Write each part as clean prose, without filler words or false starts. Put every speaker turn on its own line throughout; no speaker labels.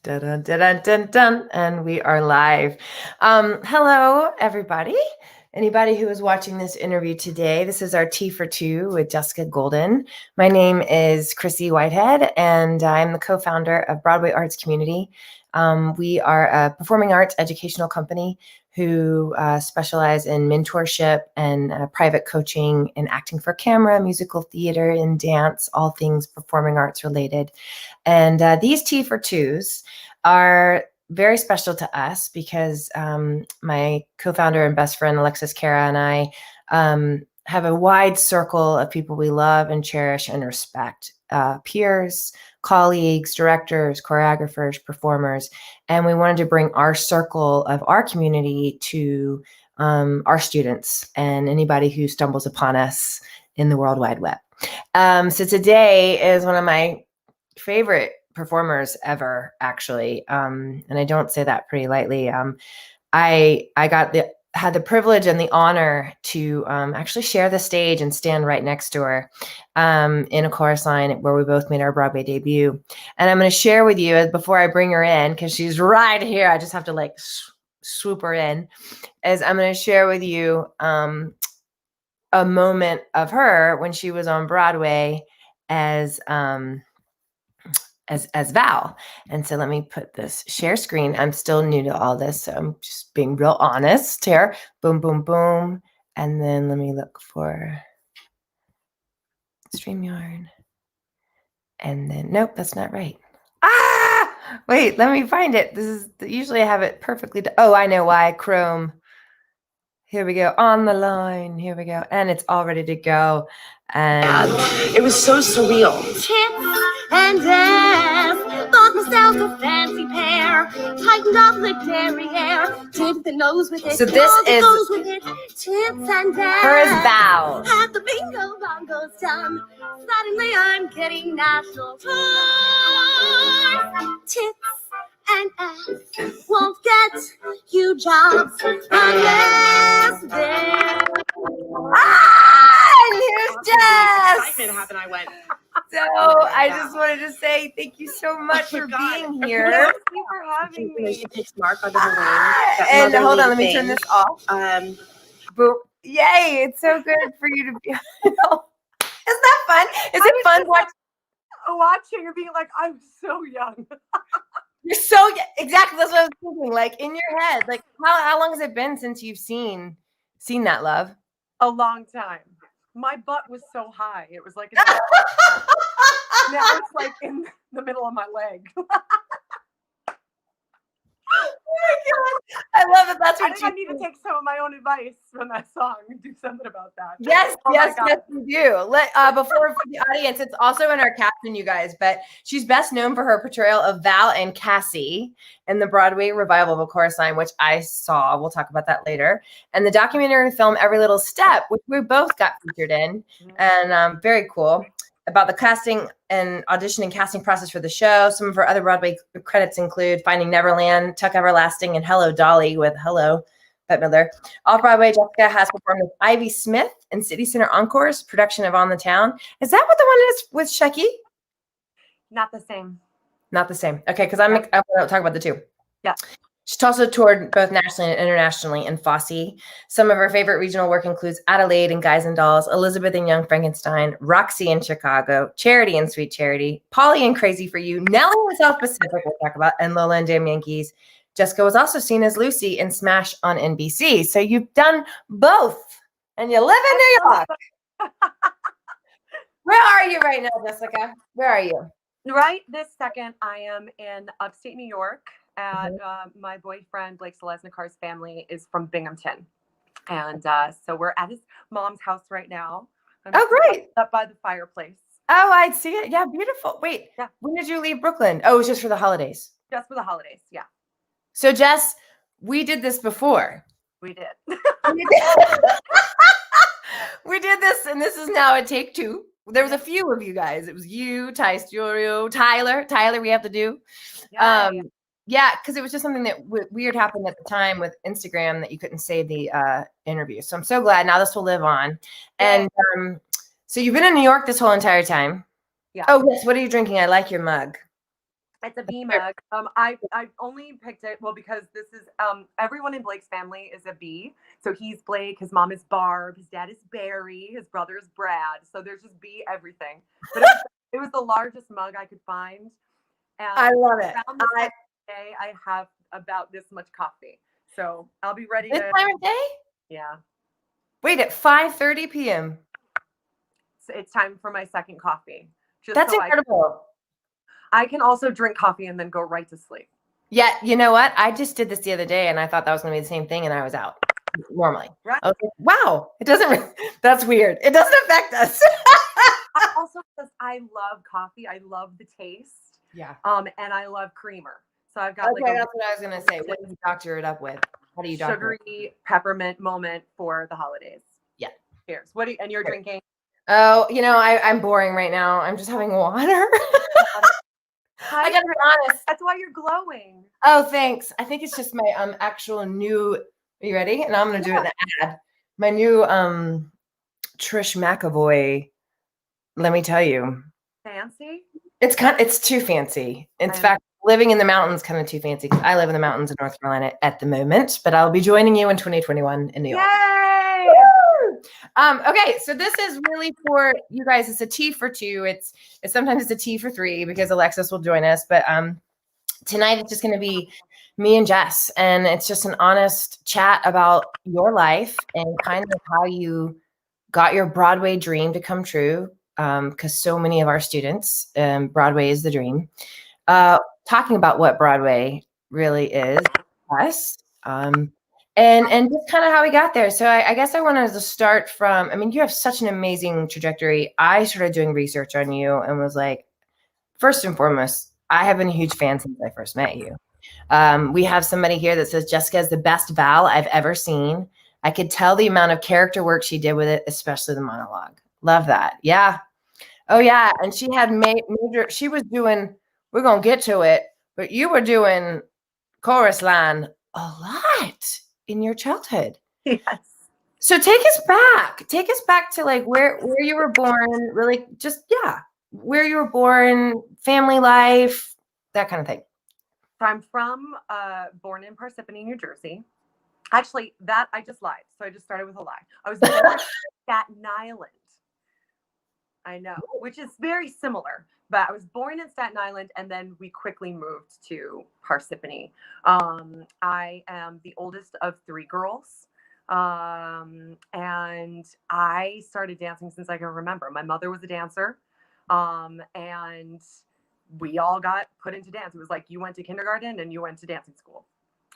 Dun, dun, dun, dun, dun, dun, and we are live. Hello, everybody. Anybody who is watching this interview today, this is our Tea for Two with Jessica Goldyn. My name is Chryssie Whitehead, and I'm the co-founder of Broadway Arts Community. We are a performing arts educational company who specialize in mentorship and private coaching and acting for camera, musical theater, and dance, all things performing arts related. And these Tea for Twos are very special to us because my co-founder and best friend, Alexis Cara, and I have a wide circle of people we love and cherish and respect, peers, colleagues, directors, choreographers, performers, and we wanted to bring our circle of our community to our students and anybody who stumbles upon us in the World Wide Web. So today is one of my favorite performers ever, actually, and I don't say that pretty lightly. I had the privilege and the honor to actually share the stage and stand right next to her in a chorus line where we both made our Broadway debut. And I'm going to share with you before I bring her in, because she's right here. I just have to like swoop her in. As I'm going to share with you a moment of her when she was on Broadway as Val. And so let me put this share screen. I'm still new to all this, so I'm just being real honest here. Boom, boom, boom. And then let me look for StreamYard. And then, nope, that's not right. Ah, wait, let me find it. This is, usually I have it perfectly. Oh, I know why. Chrome. Here we go. On the line. Here we go. And it's all ready to go. And
it was so surreal.
Chips and ass, bought myself a fancy pair, tightened up the derriere, did the nose with it.
So this is
with it. Chips and ass.
Her is Val.
At the bingo bongos done. Suddenly I'm getting national tours. Chips and ass won't get you jobs unless they're.
And here's Jess.
Excitement happened. I went.
So I just wanted to say thank you so much for being here.
Thank you for having me. She takes Mark under her wing.
And hold on, let me turn this off. Boop. Yay! It's so good for you to be. Isn't that fun? Is it fun
watching or being like, I'm so young?
You're so exactly. That's what I was thinking. Like in your head, like how long has it been since you've seen that, love?
A long time. My butt was so high. It was like now it's like in the middle of my leg.
Oh my God. I love it. That's what
I need to take some of my own advice from that song and do something about that.
Yes, yes, you do. Before for the audience, it's also in our caption, you guys, but she's best known for her portrayal of Val and Cassie in the Broadway revival of A Chorus Line, which I saw. We'll talk about that later. And the documentary film Every Little Step, which we both got featured in. And very cool. About the casting and audition and casting process for the show. Some of her other Broadway credits include Finding Neverland, Tuck Everlasting, and Hello Dolly with Hello, Bette Midler. Off-Broadway, Jessica has performed with Ivy Smith in City CenterEncores production of On the Town. Is that what the one is with Shecky?
Not the same.
Not the same. Okay, because I'm going to talk about the two.
Yeah.
She's also toured both nationally and internationally in Fosse. Some of her favorite regional work includes Adelaide and Guys and Dolls, Elizabeth and Young Frankenstein, Roxie in Chicago, Charity and Sweet Charity, Polly and Crazy for You, Nelly in South Pacific we'll talk about, and Lola and DAMN YANKEES. Jessica was also seen as Lucy in Smash on NBC. So you've done both, and you live in New York. Where are you right now, Jessica? Where are you?
Right this second, I am in upstate New York. And my boyfriend, Blake Selesnikar's family is from Binghamton. And so we're at his mom's house right now.
Great.
Up by the fireplace.
Oh, I see it. Yeah, beautiful. Wait, When did you leave Brooklyn? Oh, it was just for the holidays.
Just for the holidays, yeah.
So, Jess, we did this before.
We did.
We did this, and this is now a take two. There was a few of you guys. It was you, Ty Studio, Tyler, we have to do. Yeah, because it was just something that weird happened at the time with Instagram that you couldn't save the interview. So I'm so glad now this will live on. And so you've been in New York this whole entire time.
Yeah.
Oh, yes. What are you drinking? I like your mug.
It's a B mug. I only picked it because this is everyone in Blake's family is a B. So he's Blake, his mom is Barb, his dad is Barry, his brother is Brad. So there's just B everything. But it was the largest mug I could find. And
I love it.
around this time of day, I have about this much coffee. So I'll be ready
This
to.
time of day?
Yeah.
Wait, at 5:30 p.m.
So it's time for my second coffee.
That's incredible.
I can also drink coffee and then go right to sleep.
Yeah, you know what? I just did this the other day, and I thought that was going to be the same thing, and I was out normally.
Right.
I was like, wow, it doesn't. That's weird. It doesn't affect us.
Also, because I love coffee, I love the taste.
Yeah.
And I love creamer. So I've got
okay,
like
that's what I was going to say. What do you doctor it up with? How do you doctor it?
sugary peppermint moment for the holidays.
Yeah.
Cheers. And you're drinking?
Oh, I'm boring right now. I'm just having water. I gotta be honest.
That's why you're glowing.
Oh, thanks. I think it's just my actual new. Are you ready? And I'm gonna do it in the ad. My new Trish McAvoy. Let me tell you.
Fancy?
It's too fancy. In fact, living in the mountains kind of too fancy. I live in the mountains in North Carolina at the moment, but I'll be joining you in 2021 in New York.
Yay!
Okay, so this is really for you guys. It's a tea for two. It's sometimes it's a tea for three because Alexis will join us. But tonight it's just going to be me and Jess, and it's just an honest chat about your life and kind of how you got your Broadway dream to come true. Because so many of our students, Broadway is the dream. Talking about what Broadway really is, us. And just kind of how we got there. So I guess I wanted to start from, you have such an amazing trajectory. I started doing research on you and was like, first and foremost, I have been a huge fan since I first met you. We have somebody here that says Jessica is the best Val I've ever seen. I could tell the amount of character work she did with it, especially the monologue. Love that. Yeah. Oh, yeah. And she had major, she was doing, we're going to get to it, but you were doing chorus line a lot in your childhood.
Yes.
So take us back to like where you were born, really just, where you were born, family life, that kind of thing.
So I'm born in Parsippany, New Jersey. Actually, that I just lied. So I just started with a lie. I was born in Staten Island. I know, which is very similar. But I was born in Staten Island, and then we quickly moved to Parsippany. I am the oldest of three girls, and I started dancing since I can remember. My mother was a dancer, and we all got put into dance. It was like you went to kindergarten and you went to dancing school.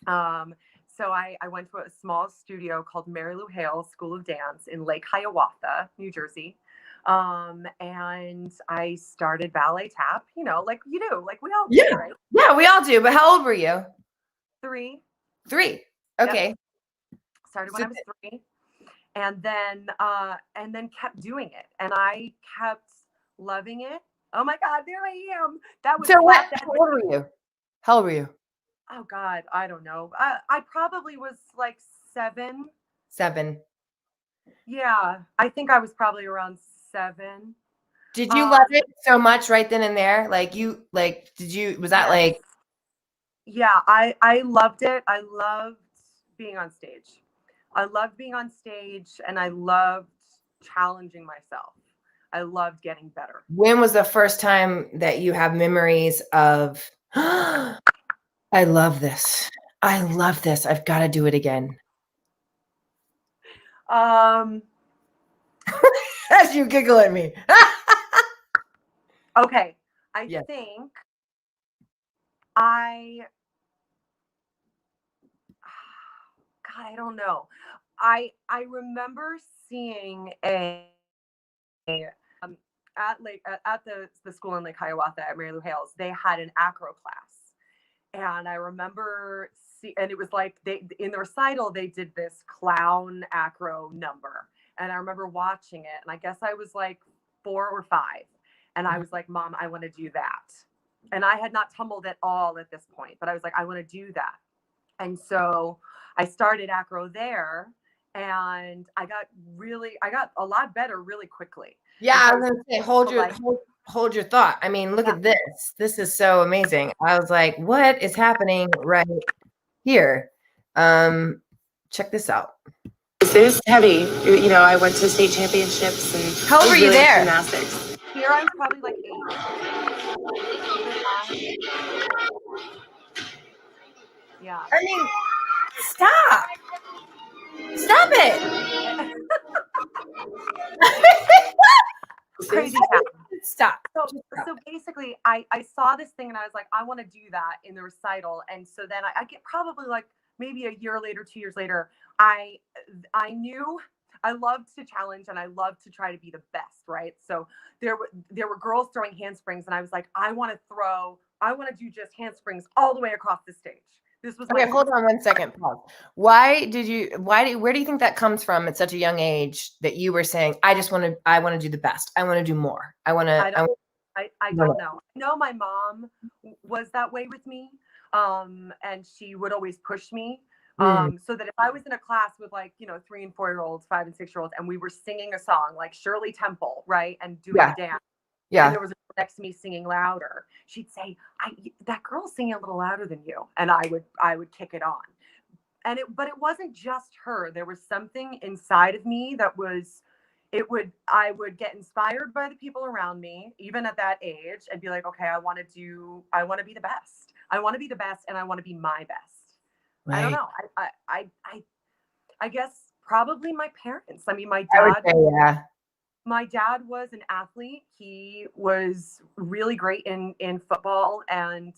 So I went to a small studio called Mary Lou Hale School of Dance in Lake Hiawatha, New Jersey. And I started ballet tap, like you do, like we all do, right?
Yeah, we all do. But how old were you?
3.
Okay.
Yep. Started when I was 3, and then kept doing it, and I kept loving it. Oh my God, there I am. That was
so. How old were you? How old were you?
Oh God, I don't know. I probably was like 7.
7.
Yeah, I think I was probably around 7.
Did you love it so much right then and there? Was that like?
Yeah, I loved it. I loved being on stage. I loved being on stage, and I loved challenging myself. I loved getting better.
When was the first time that you have memories of, I love this. I've got to do it again. As you giggle at me.
Okay. I think I don't know. I remember seeing at the school in Lake Hiawatha at Mary Lou Hale's, they had an acro class. And I remember and it was like in the recital, they did this clown acro number. And I remember watching it, and I guess I was like 4 or 5. And I was like, Mom, I want to do that. And I had not tumbled at all at this point, but I was like, I want to do that. And so I started acro there, and I got a lot better really quickly.
Yeah, I was going to say, hold your thought. I mean, look at this. This is so amazing. I was like, what is happening right here? Check this out.
It is heavy. You know, I went to state championships and
how old were you
really
there?
Gymnastics.
Here I was probably like 8. Yeah.
I mean, stop. Stop it.
Crazy town.
Stop.
So basically, I saw this thing and I was like, I want to do that in the recital. And so then I get probably like maybe a year later, 2 years later, I knew I loved to challenge and I loved to try to be the best, right? So there were girls throwing handsprings and I was like, I want to do just handsprings all the way across the stage. This was
okay. Hold on 1 second. Pause. Where do you think that comes from at such a young age that you were saying, I want to do the best. I want to do more. I don't know.
I know my mom was that way with me. And she would always push me. So that if I was in a class with like, 3 and 4 year olds, 5 and 6 year olds, and we were singing a song like Shirley Temple, right? And doing a dance.
Yeah.
And there was a girl next to me singing louder. She'd say, that girl's singing a little louder than you. And I would kick it on. But it wasn't just her. There was something inside of me that I would get inspired by the people around me, even at that age, and be like, okay, I want to be the best. I want to be the best and I want to be my best. Right. I don't know. I guess probably my parents. I mean, my dad. My dad was an athlete. He was really great in football and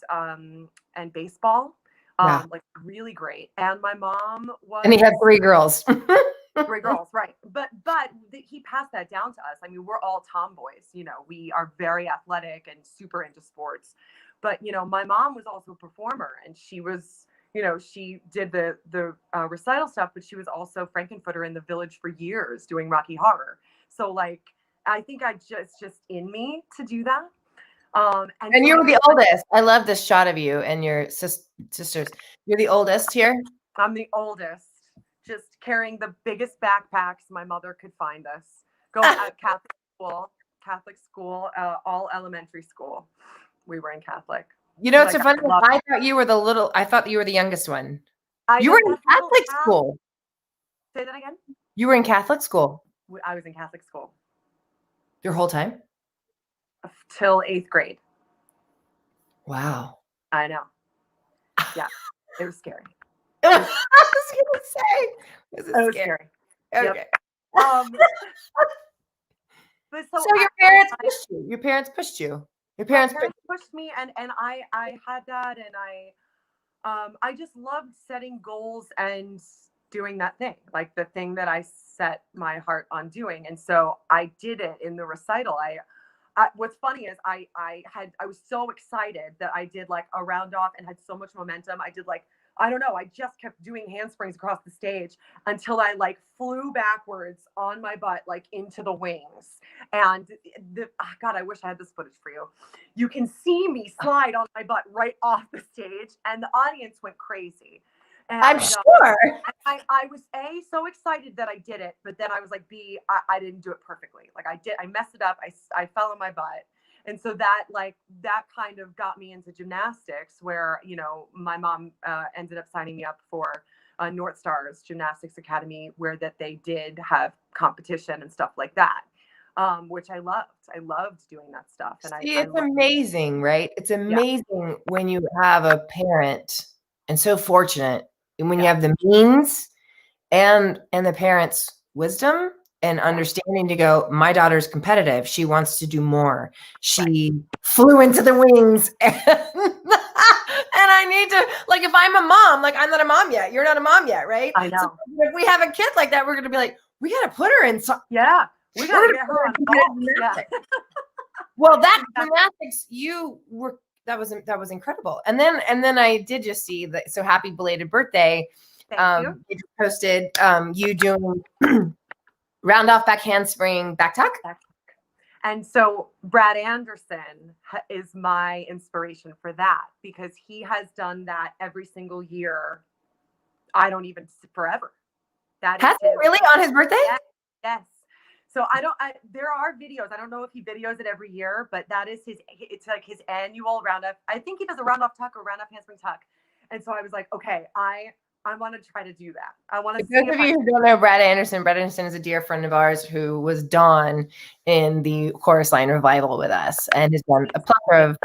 baseball, like really great. And my mom was.
And he had 3 girls.
3 girls, right? But he passed that down to us. I mean, we're all tomboys. We are very athletic and super into sports. But my mom was also a performer, and she was. She did the recital stuff, but she was also Frankenfooter in the Village for years doing Rocky Horror. So like, I think it's just in me to do that. And
you were the oldest. I love this shot of you and your sisters. You're the oldest here?
I'm the oldest, just carrying the biggest backpacks my mother could find us. Going at Catholic school, all elementary school. We were in Catholic.
It's so funny. I thought you were the youngest one. You were in Catholic school.
Say that again?
You were in Catholic school.
I was in Catholic school.
Your whole time?
Till 8th grade.
Wow.
I know. Yeah. It was scary.
I was going to say.
It was scary.
Okay.
Yep. But
so your parents pushed you. Your parents pushed you. Your parents
pushed me, and I had that, and I just loved setting goals and doing that thing, like the thing that I set my heart on doing. And so I did it in the recital. What's funny is I was so excited that I did like a round off and had so much momentum. I did like, I don't know, I just kept doing handsprings across the stage until I like flew backwards on my butt, like into the wings. And God, I wish I had this footage for you. You can see me slide on my butt right off the stage, and the audience went crazy. And,
I'm sure.
I was so excited that I did it, but then I was like, I didn't do it perfectly. Like I messed it up. I fell on my butt. And so that kind of got me into gymnastics, where, my mom ended up signing me up for North Stars Gymnastics Academy, where that they did have competition and stuff like that, which I loved. I loved doing that stuff. And
it's amazing, right? It's amazing when you have a parent, and so fortunate, and when you have the means and the parents' wisdom and understanding to go, my daughter's competitive. She wants to do more. She flew into the wings. And I need to, like, if I'm a mom, like, I'm not a mom yet. You're not a mom yet, right?
I know.
So if we have a kid like that, we're going to be like, we got to put her in some.
Yeah. We got to get her on gymnastics.
Yeah. Well, that gymnastics, that was incredible. And then I did just see that. So happy belated birthday.
Thank you.
It posted you doing round off back handspring back tuck.
And so Brad Anderson is my inspiration for that, because he has done that every single year. Forever.
Has he really on his birthday?
Yes. So there are videos. I don't know if he videos it every year, but that is it's like his annual roundup. I think he does a roundup tuck or roundup handspring tuck. And so I was like, okay, I want to try to do that. I want to see
those of you who don't know Brad Anderson is a dear friend of ours who was Dawn in the Chorus Line revival with us and has done a plethora of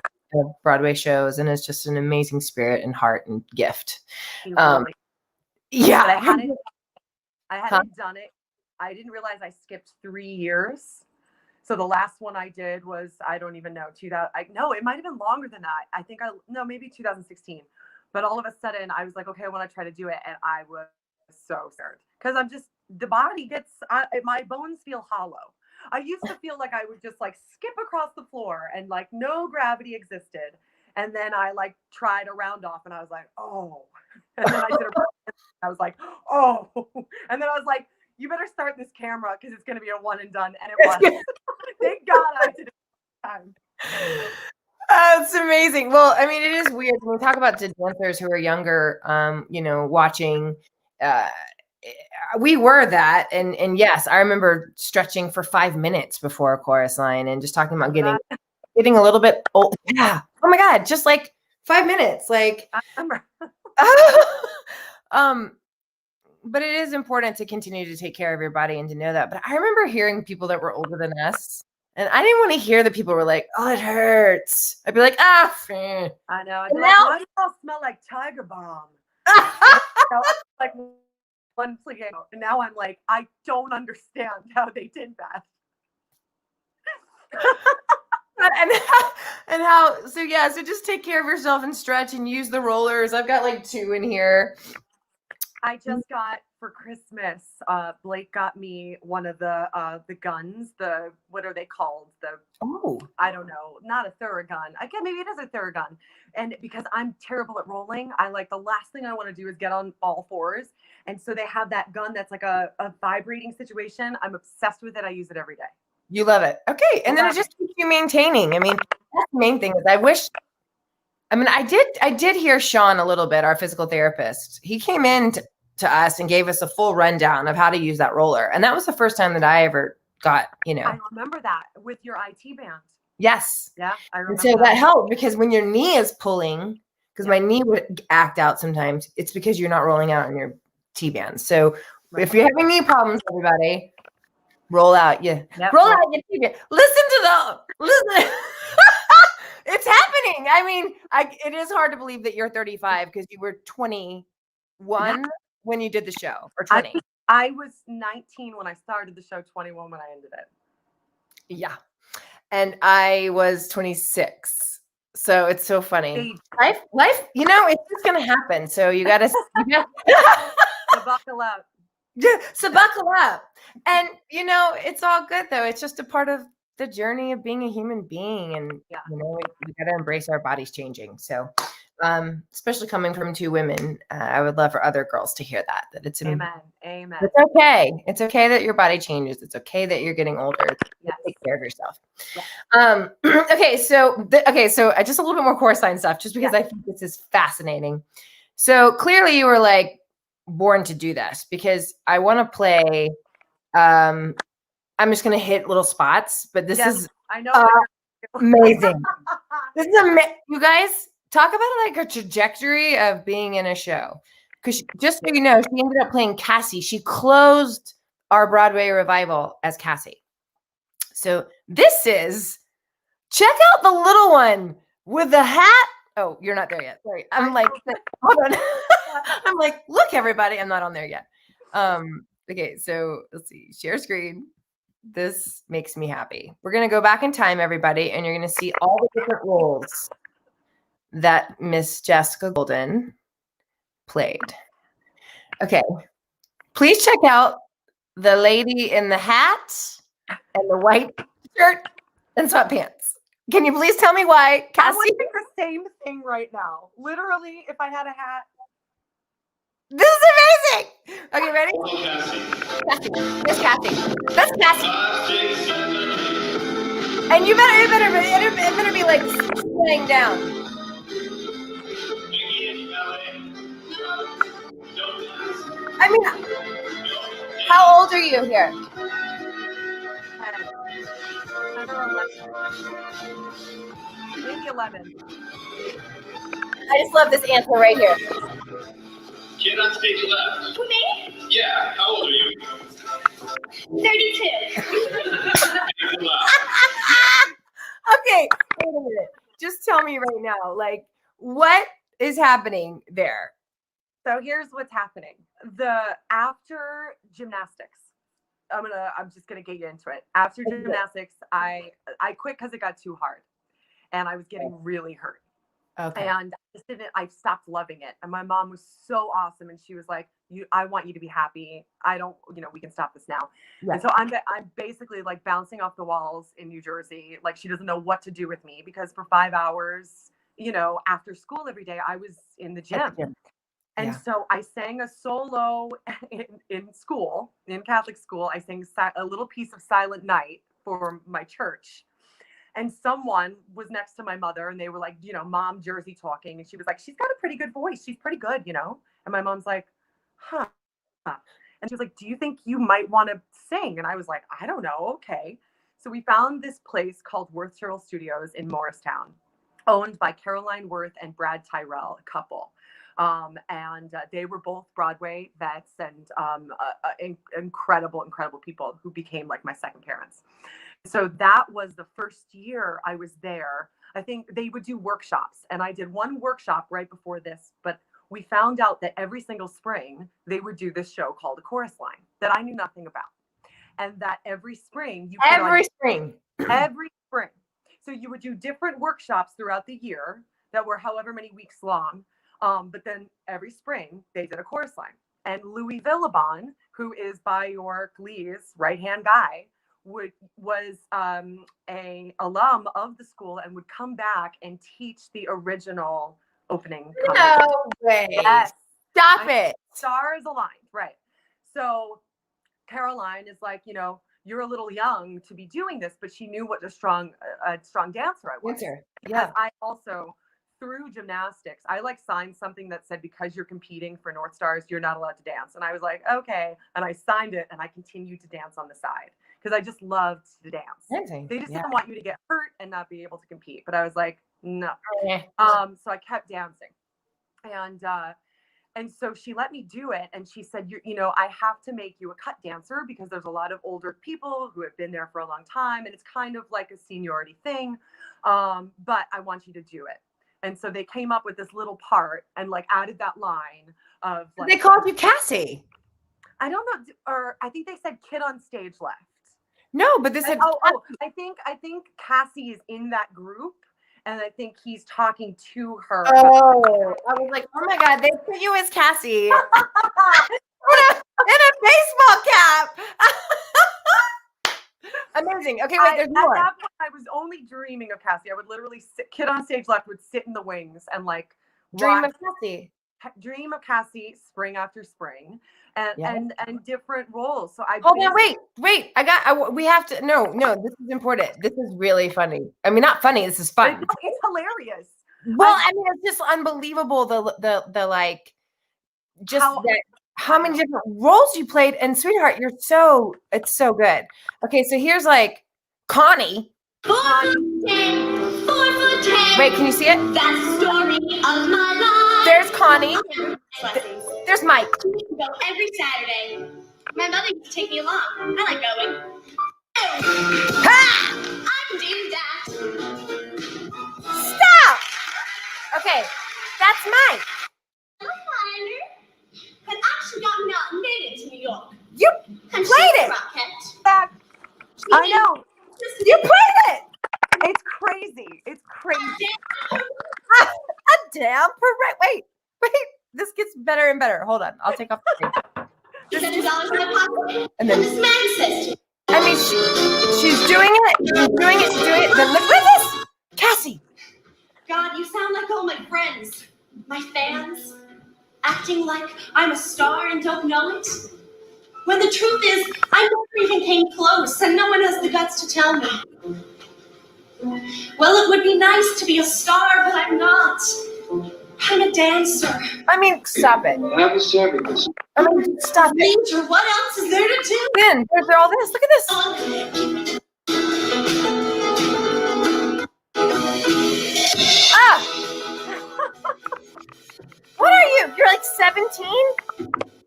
Broadway shows and is just an amazing spirit and heart and gift. Yeah.
But I hadn't done it. I didn't realize I skipped 3 years. So the last one I did was, I don't even know, no, it might have been longer than that. I think maybe 2016. But all of a sudden I was like, okay, I want to try to do it. And I was so scared because the body gets, my bones feel hollow. I used to feel like I would just like skip across the floor and like no gravity existed. And then I like tried a round off and I was like, oh. And then I did I was like, oh. And then I was like, you better start this camera because it's going to be a one and done. And it was. Thank God I did it this time.
It's amazing. Well, I mean, it is weird when we talk about the dancers who are younger, watching. We were that. And yes, I remember stretching for 5 minutes before a chorus line and just talking about getting a little bit old. Yeah. Oh my God. Just like 5 minutes. Like,
I remember.
But it is important to continue to take care of your body and to know that. But I remember hearing people that were older than us, and I didn't want to hear that people were like, "Oh, it hurts." I'd be like, "Ah."
I know.
And
now, like, why do you all smell like Tiger Balm? Like one play, and now I'm like, I don't understand how they did that.
So just take care of yourself and stretch and use the rollers. I've got like 2 in here.
I just got for Christmas, Blake got me one of the guns, what are they called? I don't know, not a Theragun. Again, maybe it is a Theragun. And because I'm terrible at rolling, the last thing I want to do is get on all fours. And so they have that gun that's like a vibrating situation. I'm obsessed with it. I use it every day.
You love it. Okay. And then it just keeps you maintaining. I mean, that's the main thing is I did hear Sean a little bit, our physical therapist. He came in to us and gave us a full rundown of how to use that roller. And that was the first time that I ever got,
I remember that with your IT band.
Yes.
Yeah, I remember.
And so that helped because when your knee is pulling, because my knee would act out sometimes, it's because you're not rolling out on your T-band. So if you're having knee problems, everybody, roll out. Roll out your T-band. Listen. It's happening. I mean, it is hard to believe that you're 35 because you were 21 when you did the show, or 20.
I was 19 when I started the show, 21 when I ended it.
Yeah. And I was 26. So it's so funny. Life, it's just going to happen. So you got to
buckle up.
So buckle up. And, it's all good, though. It's just a part of the journey of being a human being. And, we got to embrace our bodies changing. So, especially coming from 2 women, I would love for other girls to hear that it's
Amen.
It's okay. It's okay that your body changes. It's okay that you're getting older. Take care of yourself. Yeah. Okay. So just a little bit more chorus line stuff, just because I think this is fascinating. So clearly you were like born to do this because I want to play, I'm just going to hit little spots, but this is
I know
amazing. This is you guys talk about like a trajectory of being in a show. Because just so you know, she ended up playing Cassie. She closed our Broadway revival as Cassie. So check out the little one with the hat. Oh, you're not there yet. Sorry. I'm like, hold on. I'm like, look, everybody. I'm not on there yet. Okay, so let's see. Share screen. This makes me happy. We're going to go back in time, everybody, and you're going to see all the different roles that Miss Jessica Goldyn played. Okay. Please check out the lady in the hat and the white shirt and sweatpants. Can you please tell me why, Cassie?
I would think the same thing right now. Literally, if I had a hat.
This is amazing. Okay, ready? Cassie. Miss Cassie. That's Cassie. And you better be like laying down. I mean, how old are you here?
Maybe 11.
I just love this answer right here.
Kid on stage left.
Who, me?
Yeah, how old are you?
32.
Okay, wait a minute. Just tell me right now, like, what is happening there?
So here's what's happening. After gymnastics, I'm just gonna get you into it. After gymnastics, I quit because it got too hard, and I was getting really hurt.
Okay.
And I stopped loving it. And my mom was so awesome. And she was like, I want you to be happy. We can stop this now.
Yeah.
And so I'm basically like bouncing off the walls in New Jersey. Like she doesn't know what to do with me because for 5 hours, after school every day, I was in the gym. And so I sang a solo in school, in Catholic school. I sang a little piece of Silent Night for my church. And someone was next to my mother and they were like, Mom, Jersey talking. And she was like, she's got a pretty good voice. She's pretty good, And my mom's like, huh. And she was like, do you think you might want to sing? And I was like, I don't know. Okay. So we found this place called Worth Tyrrell Studios in Morristown, owned by Caroline Worth and Brad Tyrrell, a couple. And they were both Broadway vets and incredible people who became like my second parents. So that was the first year I was there. I think they would do workshops, and I did one workshop right before this, but we found out that every single spring they would do this show called A Chorus Line that I knew nothing about. And that every spring every spring. So you would do different workshops throughout the year that were however many weeks long. But then every spring they did a chorus line. And Louis Villabon, who is Bjork Lee's right-hand guy, was a alum of the school and would come back and teach the original opening.
No way.
Yes.
Stop it.
Stars aligned, right? So Caroline is like, you're a little young to be doing this, but she knew what a strong dancer I was.
Yeah.
I also, through gymnastics, I signed something that said, because you're competing for North Stars, you're not allowed to dance. And I was like, okay. And I signed it and I continued to dance on the side because I just loved to dance.
Amazing.
They just didn't want you to get hurt and not be able to compete. But I was like, no. So I kept dancing. And so she let me do it. And she said, I have to make you a cut dancer because there's a lot of older people who have been there for a long time. And it's kind of like a seniority thing. But I want you to do it. And so they came up with this little part and added that line of
they called you Cassie.
I don't know, or I think they said kid on stage left.
No, but this is
I think Cassie is in that group, and I think he's talking to her.
Oh, I was like, oh my God, they put you as Cassie in a baseball cap. Amazing. Okay, wait, there's more.
At that point, I was only dreaming of Cassie. I would literally kid on stage left would sit in the wings and
dream of Cassie.
Dream of Cassie spring after spring and different roles. So I
hold on, wait. We have to no, this is important. This is really funny. I mean, not funny, this is fun.
It's hilarious.
Well, I mean, it's just unbelievable how many different roles you played, and sweetheart, it's so good. Okay, so here's Connie.
4 foot 10, 4 foot 10.
Wait, can you see it?
That's the story of my life.
There's Connie. There's Mike.
I used to go every Saturday. My mother used to take me along. I like going.
Ha!
I can do that.
Stop! Okay, that's Mike.
Had actually gotten out and made it to New York.
You
And
played
she's
it.
a rocket.
Back. I know.
You played it.
It's crazy. It's crazy.
A damn parade. Wait. This gets better and better. Hold on. I'll take off the thing.
$600 in my pocket.
And then
this man says to me,
I mean, she's doing it. She's doing it. Then look at this. Cassie.
God, you sound like all my friends. My fans. Acting like I'm a star and don't know it. When the truth is, I never even came close, and no one has the guts to tell me. Well, it would be nice to be a star, but I'm not. I'm a dancer.
I mean, stop it.
Have a service.
I mean, stop it.
Nature, what else is there to do?
Then there's all this. Look at this. What are you? You're like 17?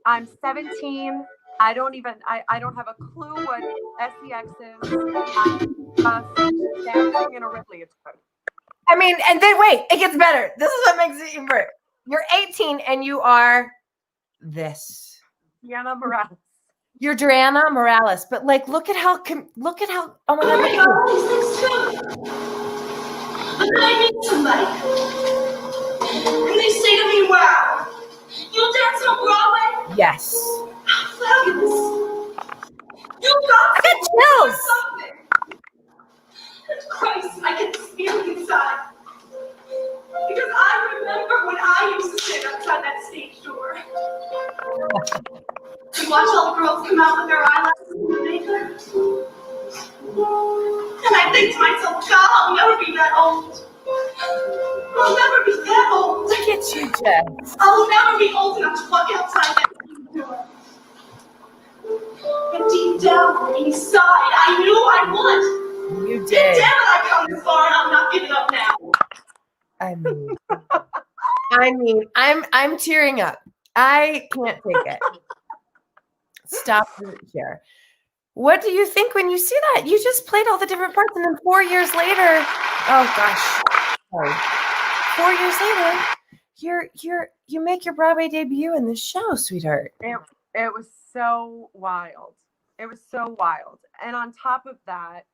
I'm 17. I don't have a clue what SEX is. I'm just dancing in a Ripley. It's good.
I mean, and then wait, it gets better. This is what makes it even better. You're 18 and you are this.
Diana Morales.
You're Diana Morales, but like, look at how, oh my God, look at you.
I meet somebody, and they say to me, wow, you dance on Broadway?
Yes.
How fabulous. You got
I got chills.
something. And Christ, I can feel it inside. Because I remember when I used to sit outside that stage door. To watch all the girls come out with their eyelashes and their makeup. And I think to myself, God, I'll never be that old. I'll never be that old.
Look at you, Jess.
I'll never be old enough to walk outside that door. And deep down inside, I knew I would.
You
And
did.
damn it, I come this far and I'm not giving up now.
I'm tearing up. I can't take it. Stop it here. What do you think when you see that? You just played all the different parts, and then 4 years later, oh gosh, sorry. 4 years later, you make your Broadway debut in the show, sweetheart.
It was so wild. It was so wild. And on top of that,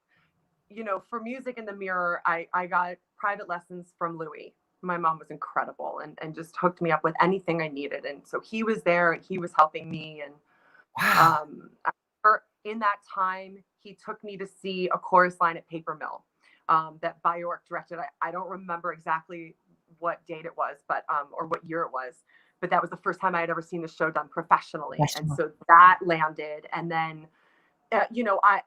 you know, for Music in the Mirror, I got private lessons from Louis. My mom was incredible and just hooked me up with anything I needed. And so he was there and he was helping me. And
Wow.
in that time, he took me to see a chorus line at Paper Mill that Bjork directed. I don't remember exactly what date it was, but or what year it was. But that was the first time I had ever seen the show done professionally. And so that landed. And then, you know, I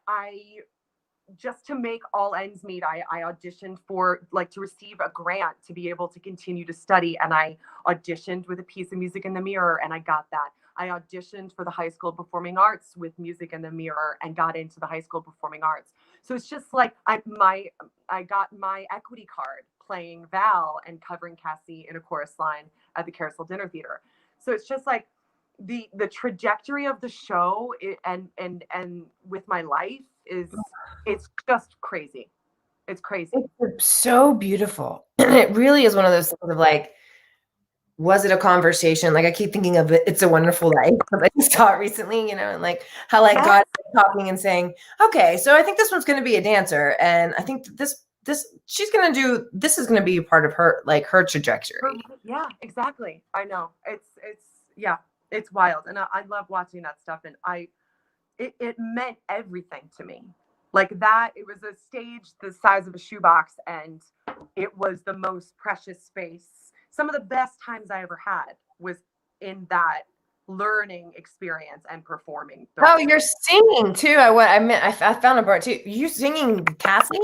just to make all ends meet, I auditioned for, like, to receive a grant to be able to continue to study. And I auditioned with a piece of Music in the Mirror, and I got that. I auditioned for the High School Performing Arts with Music in the Mirror and got into the High School Performing Arts. So it's just like I got my equity card playing Val and covering Cassie in a chorus line at the Carousel Dinner Theater. So it's just like the trajectory of the show and with my life it's just crazy. It's crazy.
It's so beautiful. It really is one of those things of like, was it a conversation? Like I keep thinking of it, It's a Wonderful Life, because I just saw it recently, you know, and like how like God is talking and saying, okay, so I think this one's going to be a dancer, and I think this she's going to do, this is going to be a part of her, like her trajectory.
Yeah, exactly. I know. It's wild, and I love watching that stuff, and it meant everything to me. Like that, it was a stage the size of a shoebox, and it was the most precious space. Some of the best times I ever had was in that learning experience and performing.
Oh, you're singing too. I found a part too. You singing Cassie?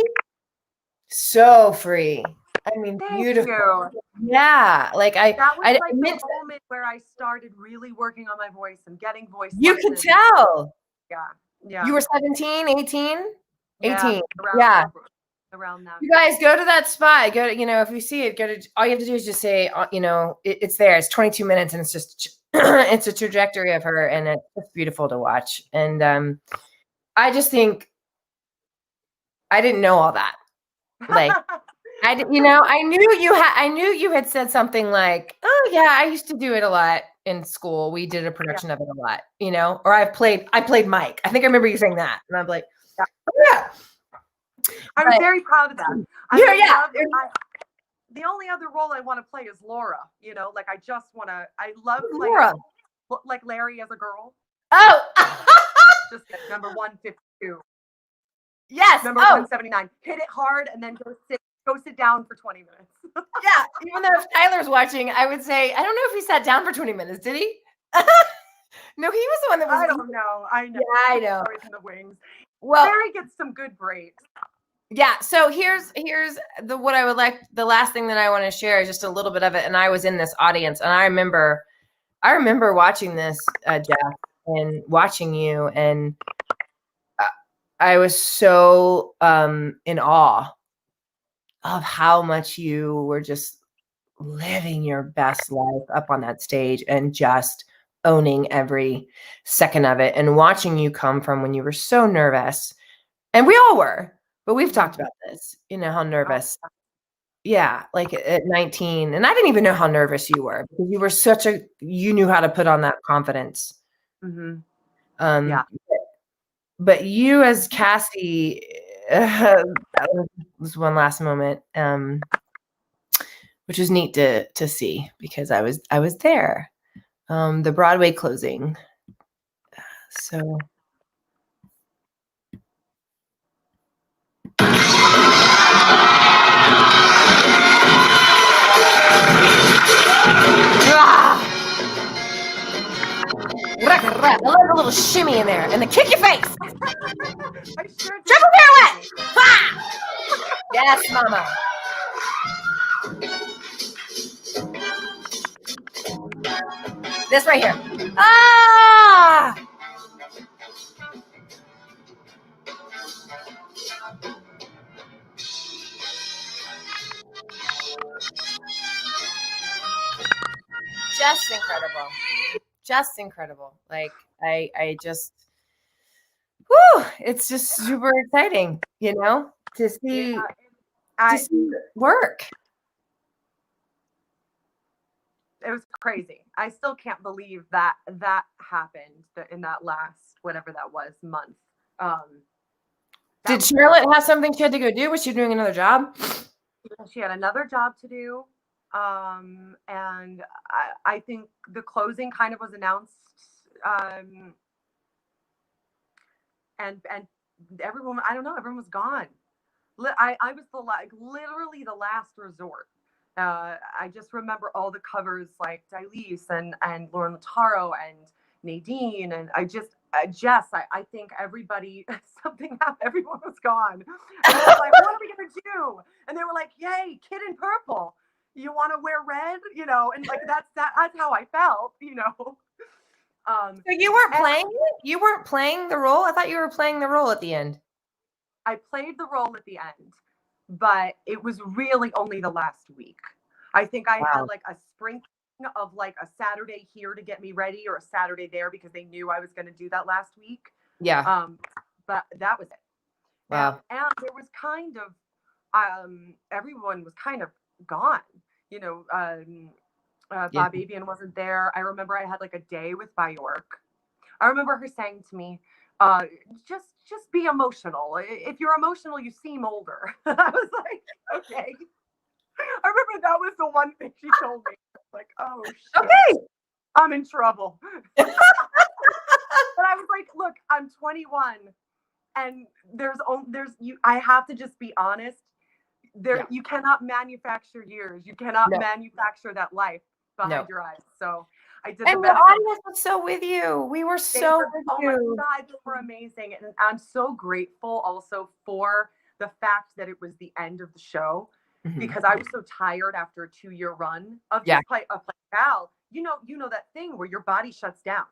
So free. I mean, beautiful.
You.
Yeah, like
that was
I
like
meant
the moment where I started really working on my voice and getting voice
you could
lessons.
tell.
Yeah.
You were 17, 18? 18.
Yeah. Around that.
You guys go to that spot. Go to, you know, if you see it, all you have to do is just say, you know, it's there. It's 22 minutes and it's just, it's a trajectory of her, and it's beautiful to watch. And I just think I didn't know all that. Like, I knew you had said something like, oh yeah, I used to do it a lot in school. We did a production of it a lot, you know, or I played Mike. I think I remember you saying that. And I'm like, oh, yeah.
I'm very proud of that. The only other role I want to play is Laura, you know, like I love
Laura.
Like Larry as a girl.
Oh,
just number 152.
Yes.
Number 179. Hit it hard and then go sit down for 20 minutes.
Yeah. Even though if Tyler's watching, I would say, I don't know if he sat down for 20 minutes. Did he? No, he was the one that was.
I don't know. I know.
Yeah, I know.
In the wings.
Well,
Larry gets some good breaks.
Yeah. So here's what I would like. The last thing that I want to share is just a little bit of it. And I was in this audience, and I remember watching this, Jeff, and watching you, and I was so in awe of how much you were just living your best life up on that stage and just owning every second of it, and watching you come from when you were so nervous, and we all were, but we've talked about this, how nervous. Yeah, like at 19, and I didn't even know how nervous you were because you were you knew how to put on that confidence.
Mm-hmm.
Yeah. But you as Cassie, that was one last moment, which was neat to see because I was there, the Broadway closing. So. I love a little shimmy in there, and the kick your face. Triple pirouette. Ha! Yes, mama. This right here. Ah! Just incredible. Just incredible. Like I just, whoo, it's just super exciting, to see, to see it work.
It was crazy. I still can't believe that happened in that last, whatever that was, month.
Did Charlotte have something she had to go do? Was she doing another job?
She had another job to do. And I think the closing kind of was announced. And everyone, I don't know, everyone was gone. I was literally the last resort. I just remember all the covers like Dilise and Lauren Lataro and Nadine, and Jess, I think everybody, something happened, everyone was gone. And I was like, what are we gonna do? And they were like, yay, Kid in Purple. You want to wear red? And like that's how I felt,
So you weren't playing it? You weren't playing the role? I thought you were playing the role at the end.
I played the role at the end, but it was really only the last week. I think I had like a sprinkling of like a Saturday here to get me ready or a Saturday there because they knew I was going to do that last week.
Yeah.
But that was it.
Wow.
And there was kind of, everyone was kind of gone. Bob Avian wasn't there. I remember I had like a day with Bjork. I remember her saying to me, just be emotional. If you're emotional, you seem older. I was like, okay. I remember that was the one thing she told me. Like, oh shit.
Okay.
I'm in trouble. But I was like, look, I'm 21 and I have to just be honest. You cannot manufacture years. You cannot manufacture that life behind your eyes. So I did.
And the audience was so with you. We were so with you.
Oh my God, they were amazing. And I'm so grateful also for the fact that it was the end of the show because I was so tired after a 2-year run of just playing Val. You know that thing where your body shuts down.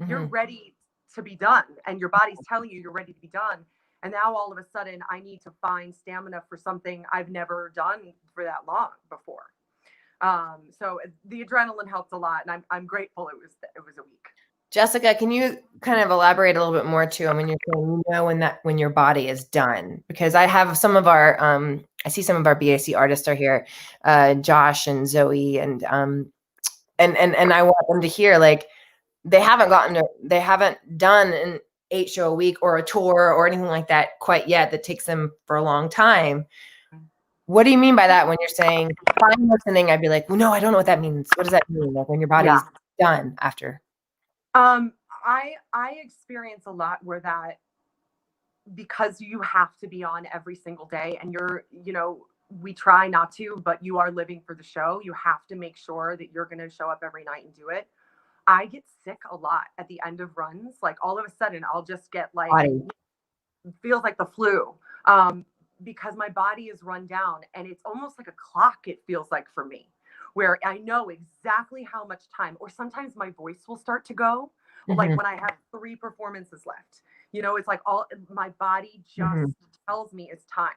You're ready to be done and your body's telling you you're ready to be done. And now all of a sudden I need to find stamina for something I've never done for that long before. So the adrenaline helped a lot, and I'm grateful it was a week.
Jessica, can you kind of elaborate a little bit more too? When you're saying, when your body is done, because I have some of our, I see some of our BAC artists are here, Josh and Zoe, and I want them to hear like they haven't done an 8-show a week or a tour or anything like that quite yet. That takes them for a long time. What do you mean by that when you're saying, if I'm listening, I'd be like, well, no, I don't know what that means. What does that mean? Like when your body's done after?
I experience a lot where that, because you have to be on every single day and we try not to, but you are living for the show. You have to make sure that you're going to show up every night and do it. I get sick a lot at the end of runs. Like all of a sudden I'll just get like, feels like the flu. Because my body is run down and it's almost like a clock. It feels like for me where I know exactly how much time, or sometimes my voice will start to go like when I have 3 performances left, it's like my body just tells me it's time.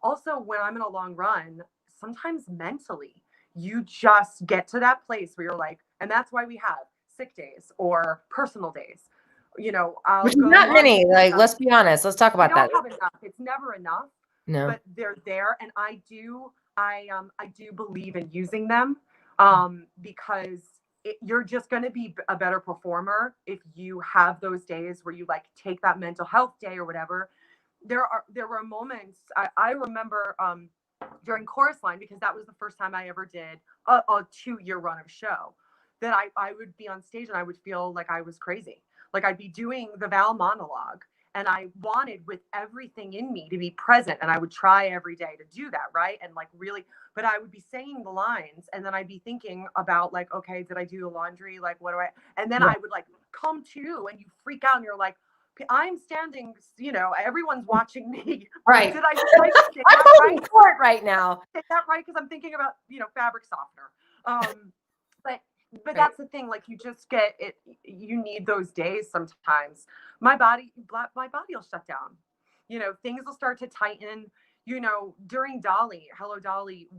also when I'm in a long run, sometimes mentally, you just get to that place where you're like, and that's why we have sick days or personal days. You know, I'll
Which is
go
not
on
many. Like, let's be honest. Let's talk
we
about that.
don't have enough. It's never enough,
No.
but they're there, and I do believe in using them, because you're just going to be a better performer if you have those days where you like take that mental health day or whatever. There were moments I remember during Chorus Line, because that was the first time I ever did a 2-year run of show, that I would be on stage and I would feel like I was crazy. Like I'd be doing the Val monologue and I wanted with everything in me to be present, and I would try every day to do that, right? And like really, but I would be saying the lines and then I'd be thinking about like, okay, did I do the laundry? Like, what do I, and then I would like come to, and you freak out and you're like, I'm standing, you know, everyone's watching me.
Right.
Did I say
I'm
that
holding
right?
court right now.
Say that right? Because I'm thinking about, you know, fabric softener. But
Right.
that's the thing. Like you just get it. You need those days sometimes. My body will shut down. You know, things will start to tighten. You know, during Dolly, Hello Dolly,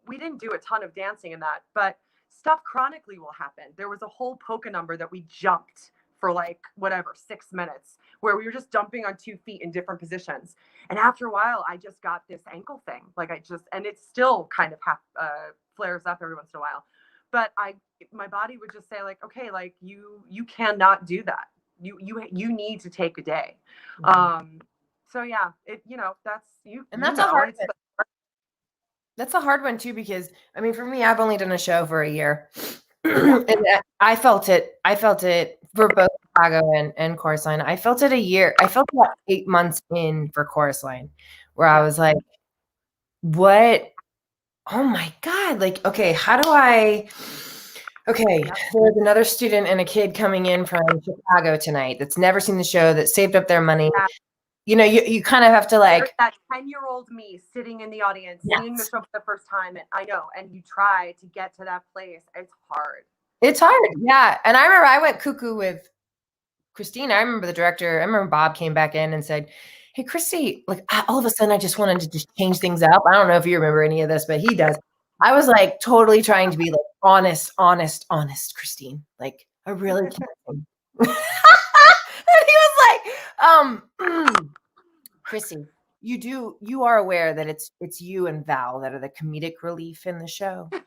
we didn't do a ton of dancing in that, but stuff chronically will happen. There was a whole polka number that we jumped for like whatever 6 minutes, where we were just jumping on 2 feet in different positions. And after a while, I just got this ankle thing. Like and it still kind of flares up every once in a while. But my body would just say like, okay, like you cannot do that. You need to take a day.
Mm-hmm.
So yeah, you know, that's you.
And that's a hard one. That's a hard one too, because I mean, for me, I've only done a show for a year. And I felt it for both Chicago and Chorus Line. I felt it a year. I felt about 8 months in for Chorus Line, where I was like, what? Oh my God. Like, okay, there was another student and a kid coming in from Chicago tonight that's never seen the show, that saved up their money. Yeah. You know, you kind of have to like.
There's that 10-year-old me sitting in the audience, seeing the show for the first time. And I know, and you try to get to that place. It's hard.
It's hard. Yeah. And I remember I went cuckoo with Christine. I remember the director. I remember Bob came back in and said, hey, Chryssie, like all of a sudden I just wanted to just change things up. I don't know if you remember any of this, but he does. I was like totally trying to be like honest, Christine. Like I really can't. And he was like, Chryssie, you are aware that it's you and Val that are the comedic relief in the show. Like,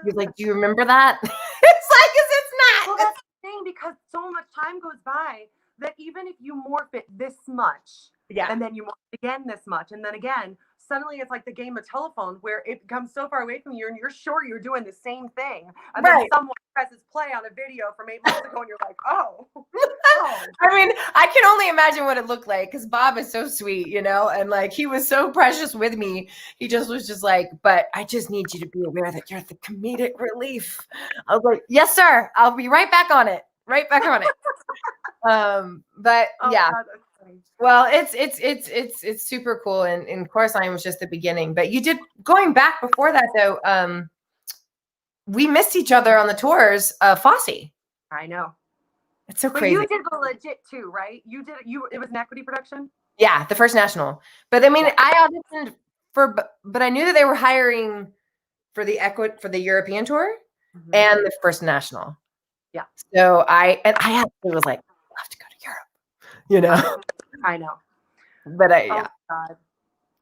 he's like, do you remember that? It's like, it's not.
Well, that's the thing, because so much time goes by that even if you morph it this much, and then you morph it again this much, and then again, suddenly it's like the game of telephone, where it becomes so far away from you and you're sure you're doing the same thing. And then someone presses play on a video from 8 months ago and you're like, oh.
I mean, I can only imagine what it looked like, because Bob is so sweet, you know, and like he was so precious with me. He just was just like, but I just need you to be aware that you're the comedic relief. I was like, yes, sir. I'll be right back on it. But yeah. God, well, it's super cool, and Chorus Line was just the beginning. But you did, going back before that though, we missed each other on the tours of Fosse.
I know.
It's so crazy.
You did the legit too, right? It was an equity production?
Yeah, the first national. But I mean, I auditioned but I knew that they were hiring for the European tour and the first national. Yeah. So I actually was like, I have to go to Europe, you know.
I know.
But God.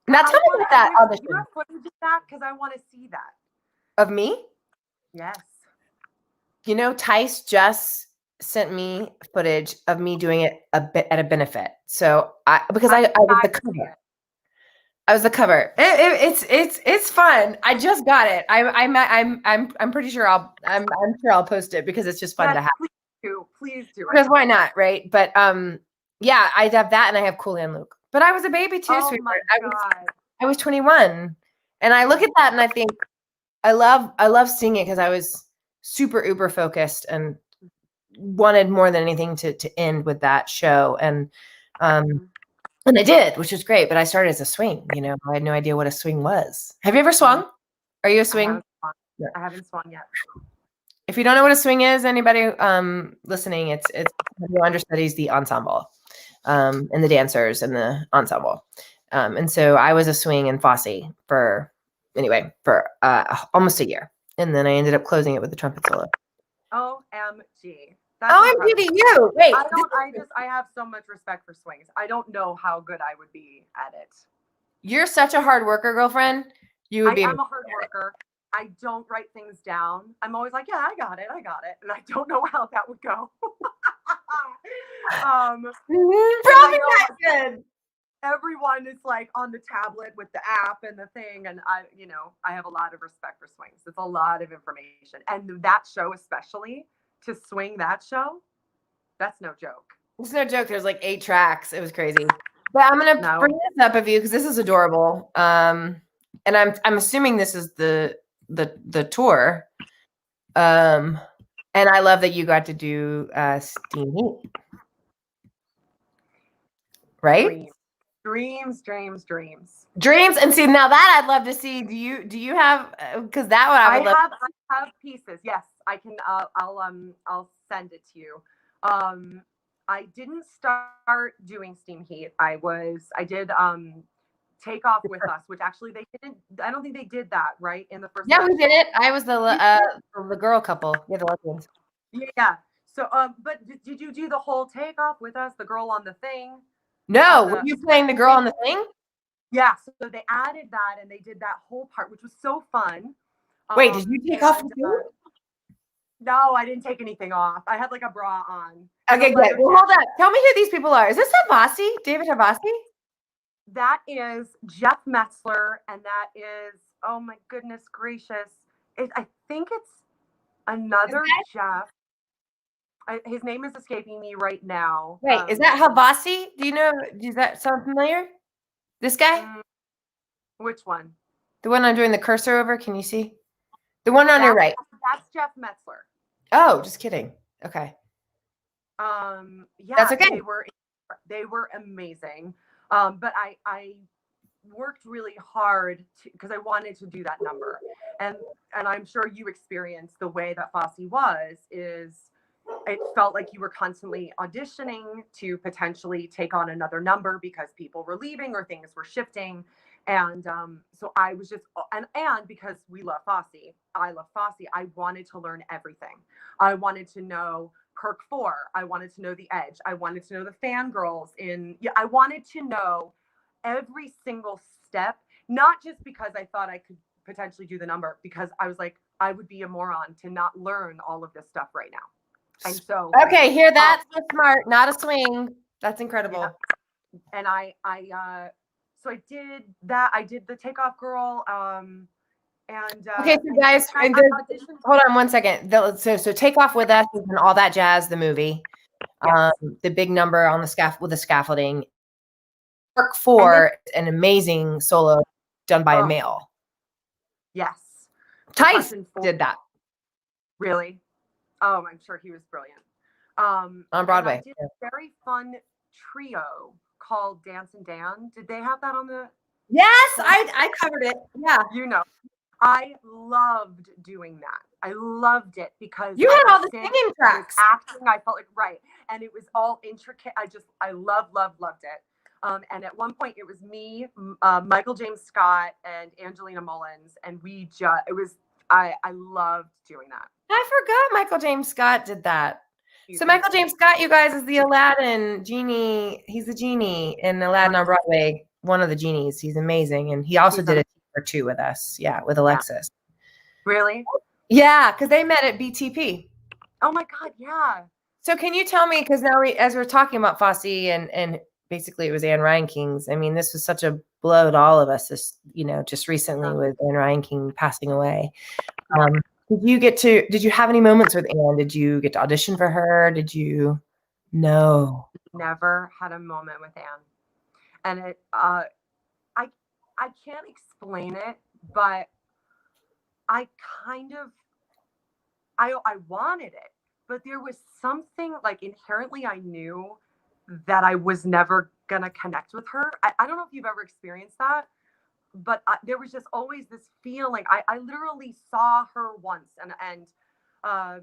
Now tell me about that audition.
You have footage of that, because I want to see that.
Of me?
Yes.
You know, Tice just sent me footage of me doing it at a benefit. So I was the cover. I was the cover. It's fun. I just got it. I'm pretty sure I'm sure I'll post it, because it's just fun to have.
Please do.
Because why not, right? But yeah, I have that, and I have Cool Hand Luke. But I was a baby too,
oh
sweetheart.
My God.
I was 21, and I look at that and I think I love seeing it, because I was super uber focused and wanted more than anything to end with that show, and I did, which was great. But I started as a swing. You know, I had no idea what a swing was. Have you ever swung? Are you a swing?
I haven't swung yet.
If you don't know what a swing is, anybody listening, it's understudies the ensemble, and the dancers and the ensemble. And so I was a swing in Fosse for almost a year. And then I ended up closing it with the trumpet solo.
OMG. That's
OMG to you. Wait.
I have so much respect for swings. I don't know how good I would be at it.
You're such a hard worker, girlfriend. You would be.
I'm a hard worker. I don't write things down. I'm always like, yeah, I got it. And I don't know how that would go.
Probably not good.
Everyone is like on the tablet with the app and the thing. And I have a lot of respect for swings. It's a lot of information. And that show, especially to swing that show, that's no joke.
It's no joke. There's like 8 tracks. It was crazy. But I'm going to bring this up of you because this is adorable. And I'm assuming this is the tour. And I love that you got to do Steam Heat. Right?
Dreams.
And see, now that I'd love to see. Do you have, because that one I
have pieces. Yes, I can. I'll send it to you. I didn't start doing Steam Heat. I did Take Off With Us, which actually they didn't. I don't think they did that right in the first.
Yeah, we did it. I was the girl couple. Yeah, the lesbians.
Yeah. So, but did you do the whole Take Off With Us? The girl on the thing.
No, were you playing the girl on the thing?
Yeah. So they added that, and they did that whole part, which was so fun.
Wait, did you take off?
No, I didn't take anything off. I had like a bra on.
Okay, good. Well, hold on. Tell me who these people are. Is this Havasi? David Havasi?
That is Jeff Metzler, and that is, oh my goodness gracious. I think it's another Jeff. His name is escaping me right now.
Wait, is that Havasi? Do you know? Does that sound familiar? This guy?
Which one?
The one I'm doing the cursor over. Can you see? The one on your right.
That's Jeff Metzler.
Oh, just kidding. Okay.
Yeah,
that's okay.
They were amazing. But I worked really hard because I wanted to do that number, and I'm sure you experienced the way that Fosse is. It felt like you were constantly auditioning to potentially take on another number because people were leaving or things were shifting. And so I was just, and because we love Fosse, I love Fosse, I wanted to learn everything. I wanted to know Perk 4. I wanted to know The Edge. I wanted to know the fangirls I wanted to know every single step, not just because I thought I could potentially do the number, because I was like, I would be a moron to not learn all of this stuff right now. And so,
okay, hear that? So smart, not a swing. That's incredible.
Yeah. And so I did that. I did the Takeoff Girl.
Okay, so guys, hold on one second. So Take Off With Us and All That Jazz, the movie. Yes. The big number on the scaffolding. Perk 4, an amazing solo done by a male.
Yes.
Tice did that.
Really? Oh, I'm sure he was brilliant.
On Broadway.
I did a very fun trio called Dance and Dan. Did they have that on the?
Yes, I covered it. Yeah.
I loved doing that. I loved it because
you had all the singing tracks.
Acting, I felt like right. And it was all intricate. I loved it. And at one point it was me, Michael James Scott, and Angelina Mullins. And I loved doing that.
I forgot Michael James Scott did that. So Michael James Scott, you guys, is the Aladdin genie. He's the genie in Aladdin on Broadway. One of the genies. He's amazing. And he also did a or 2 with us. Yeah, with Alexis.
Really?
Yeah, because they met at BTP.
Oh my God, yeah.
So can you tell me, because now as we're talking about Fosse and basically it was Anne Ryan-King's. I mean, this was such a blow to all of us, just recently with Anne Ryan-King passing away. Did you have any moments with Anne? Did you get to audition for her? Did you? No.
Never had a moment with Anne. And I can't explain it, but I wanted it, but there was something like inherently I knew that I was never going to connect with her. I don't know if you've ever experienced that, but there was just always this feeling. I literally saw her once and I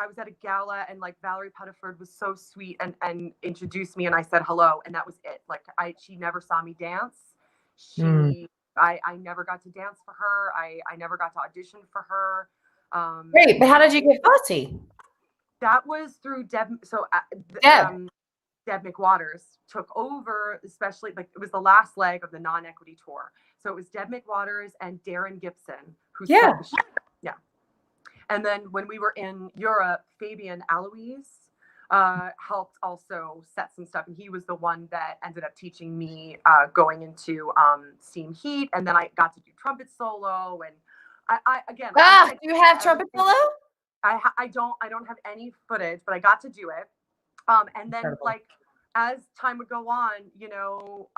was at a gala and like Valerie Pettiford was so sweet and introduced me and I said hello and that was it. Like she never saw me dance. I never got to dance for her. I never got to audition for her.
Great, but how did you get Fosse?
That was through Deb. So
Deb.
Deb McWaters took over, especially like it was the last leg of the non-equity tour. So it was Deb McWaters and Darren Gibson who set the show. Yeah. And then when we were in Europe, Fabian Aloise helped also set some stuff. And he was the one that ended up teaching me going into Steam Heat. And then I got to do trumpet solo. And I again.
Do you have trumpet solo?
I don't have any footage, but I got to do it. And then
Incredible.
like as time would go on, you know,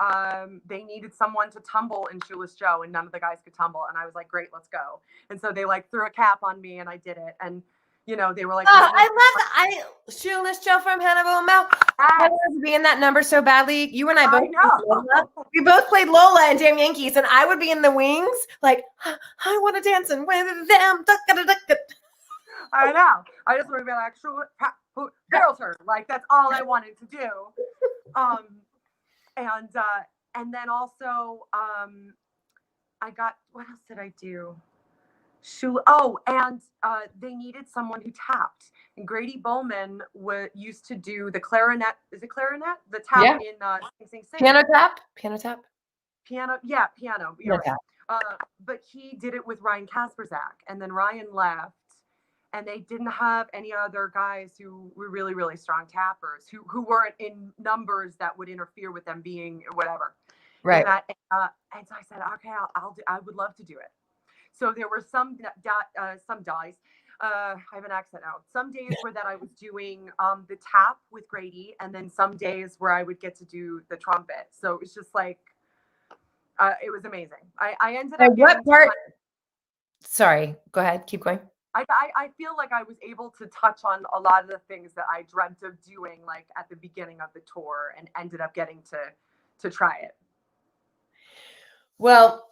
they needed someone to tumble in Shoeless Joe, and none of the guys could tumble. And I was like, great, let's go. And so they like threw a cap on me, and I did it. And you know, they were like,
I love that. Shoeless Joe from Hannibal Mel. I wanted to be in that number so badly. You and I both. Lola. We both played Lola and DAMN YANKEES, and I would be in the wings, like I want to dance and with them.
I know. I just want to be like, barrel turn. Like that's all I wanted to do. And then also I got, what else did I do? They needed someone who tapped. And Grady Bowman used to do the clarinet. Is it clarinet? The tap in Sing Sing.
Piano tap. Piano tap.
Piano. Yeah, piano. You're right. But he did it with Ryan Kasperzak, and then Ryan left. And they didn't have any other guys who were really, really strong tappers who weren't in numbers that would interfere with them being whatever.
Right.
And so I said, okay, I would love to do it. So there were some days. I have an accent now. Some days where that I was doing the tap with Grady, and then some days where I would get to do the trumpet. So it was just like, it was amazing. I ended up.
What part? Sorry, go ahead. Keep going.
I feel like I was able to touch on a lot of the things that I dreamt of doing, like at the beginning of the tour, and ended up getting to try it.
Well,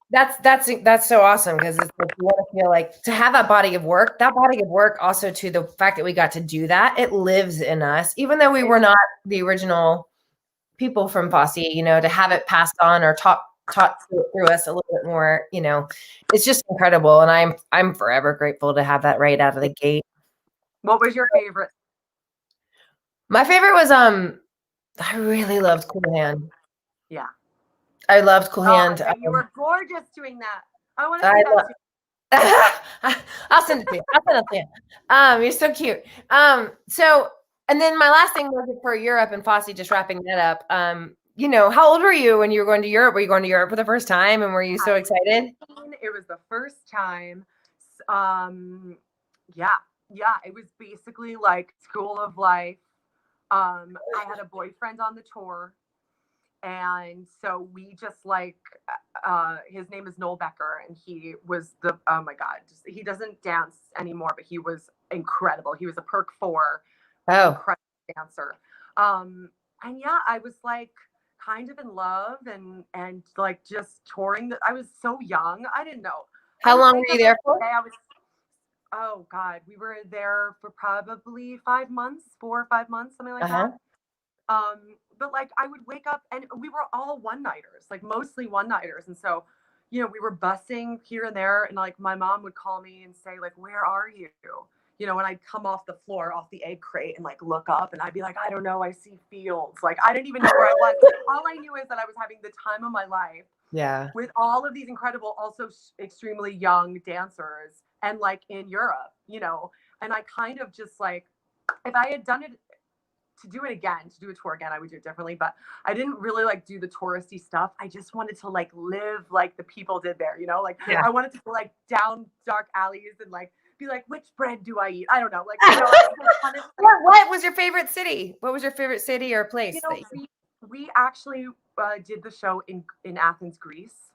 that's so awesome, because it's like you want to feel like to have that body of work. That body of work also, to the fact that we got to do that, it lives in us, even though we were not the original people from Fosse. You know, to have it passed on or taught through us a little bit more, you know, it's just incredible. And I'm forever grateful to have that right out of the gate.
What was your favorite?
My favorite was I really loved Cool Hand.
Yeah.
I loved Cool Hand.
You were gorgeous doing that. I want to see that too.
I'll send it to you. You're so cute. So, and then my last thing was for Europe and Fosse, just wrapping that up. You know, how old were you when you were going to Europe? Were you going to Europe for the first time, and were you so excited?
It was the first time. Yeah, it was basically like school of life. I had a boyfriend on the tour, and so we just like, his name is Noel Becker, and he was oh my God, he doesn't dance anymore, but he was incredible. He was a Perk 4 incredible dancer. And yeah, I was like kind of in love and like just touring. I was so young. I didn't know.
How long were you there for?
Oh God, we were there for probably 5 months, 4 or 5 months, something like that. But like I would wake up, and we were all one-nighters, like mostly one-nighters. And so, you know, we were bussing here and there, and like my mom would call me and say like, where are you? You know, when I'd come off the floor, off the egg crate, and like look up, and I'd be like, I don't know, I see fields. Like I didn't even know where I was. All I knew is that I was having the time of my life.
Yeah. With
all of these incredible, also extremely young dancers, and like in Europe, you know, and I kind of just like, if I had done it to do it again, to do a tour again, I would do it differently, but I didn't really like do the touristy stuff. I just wanted to like live like the people did there, you know, like I wanted to go like down dark alleys and like be like, which bread do I eat? I don't know. Like, you know,
what was your favorite city? What was your favorite city or place?
You know, we actually did the show in Athens, Greece,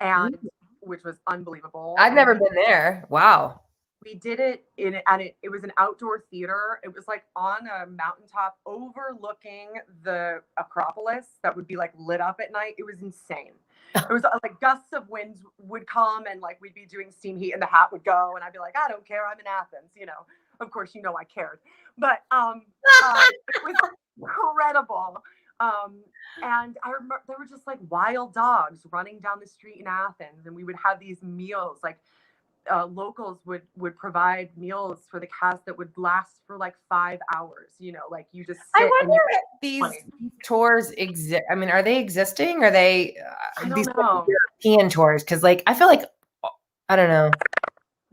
and which was unbelievable.
I've never been there. Wow.
We did it it was an outdoor theater. It was like on a mountaintop overlooking the Acropolis that would be like lit up at night. It was insane. It was like gusts of winds would come, and like we'd be doing steam heat and the hat would go, and I'd be like, I don't care, I'm in Athens, you know. Of course, you know I cared. But it was incredible. And I remember there were just like wild dogs running down the street in Athens, and we would have these meals. Like locals would provide meals for the cast that would last for like 5 hours. You know, like you just sit
I
and
wonder
you
if these tours exist. I mean, are they existing? Are they
I don't
these
know.
European tours? Because like I feel like I don't know.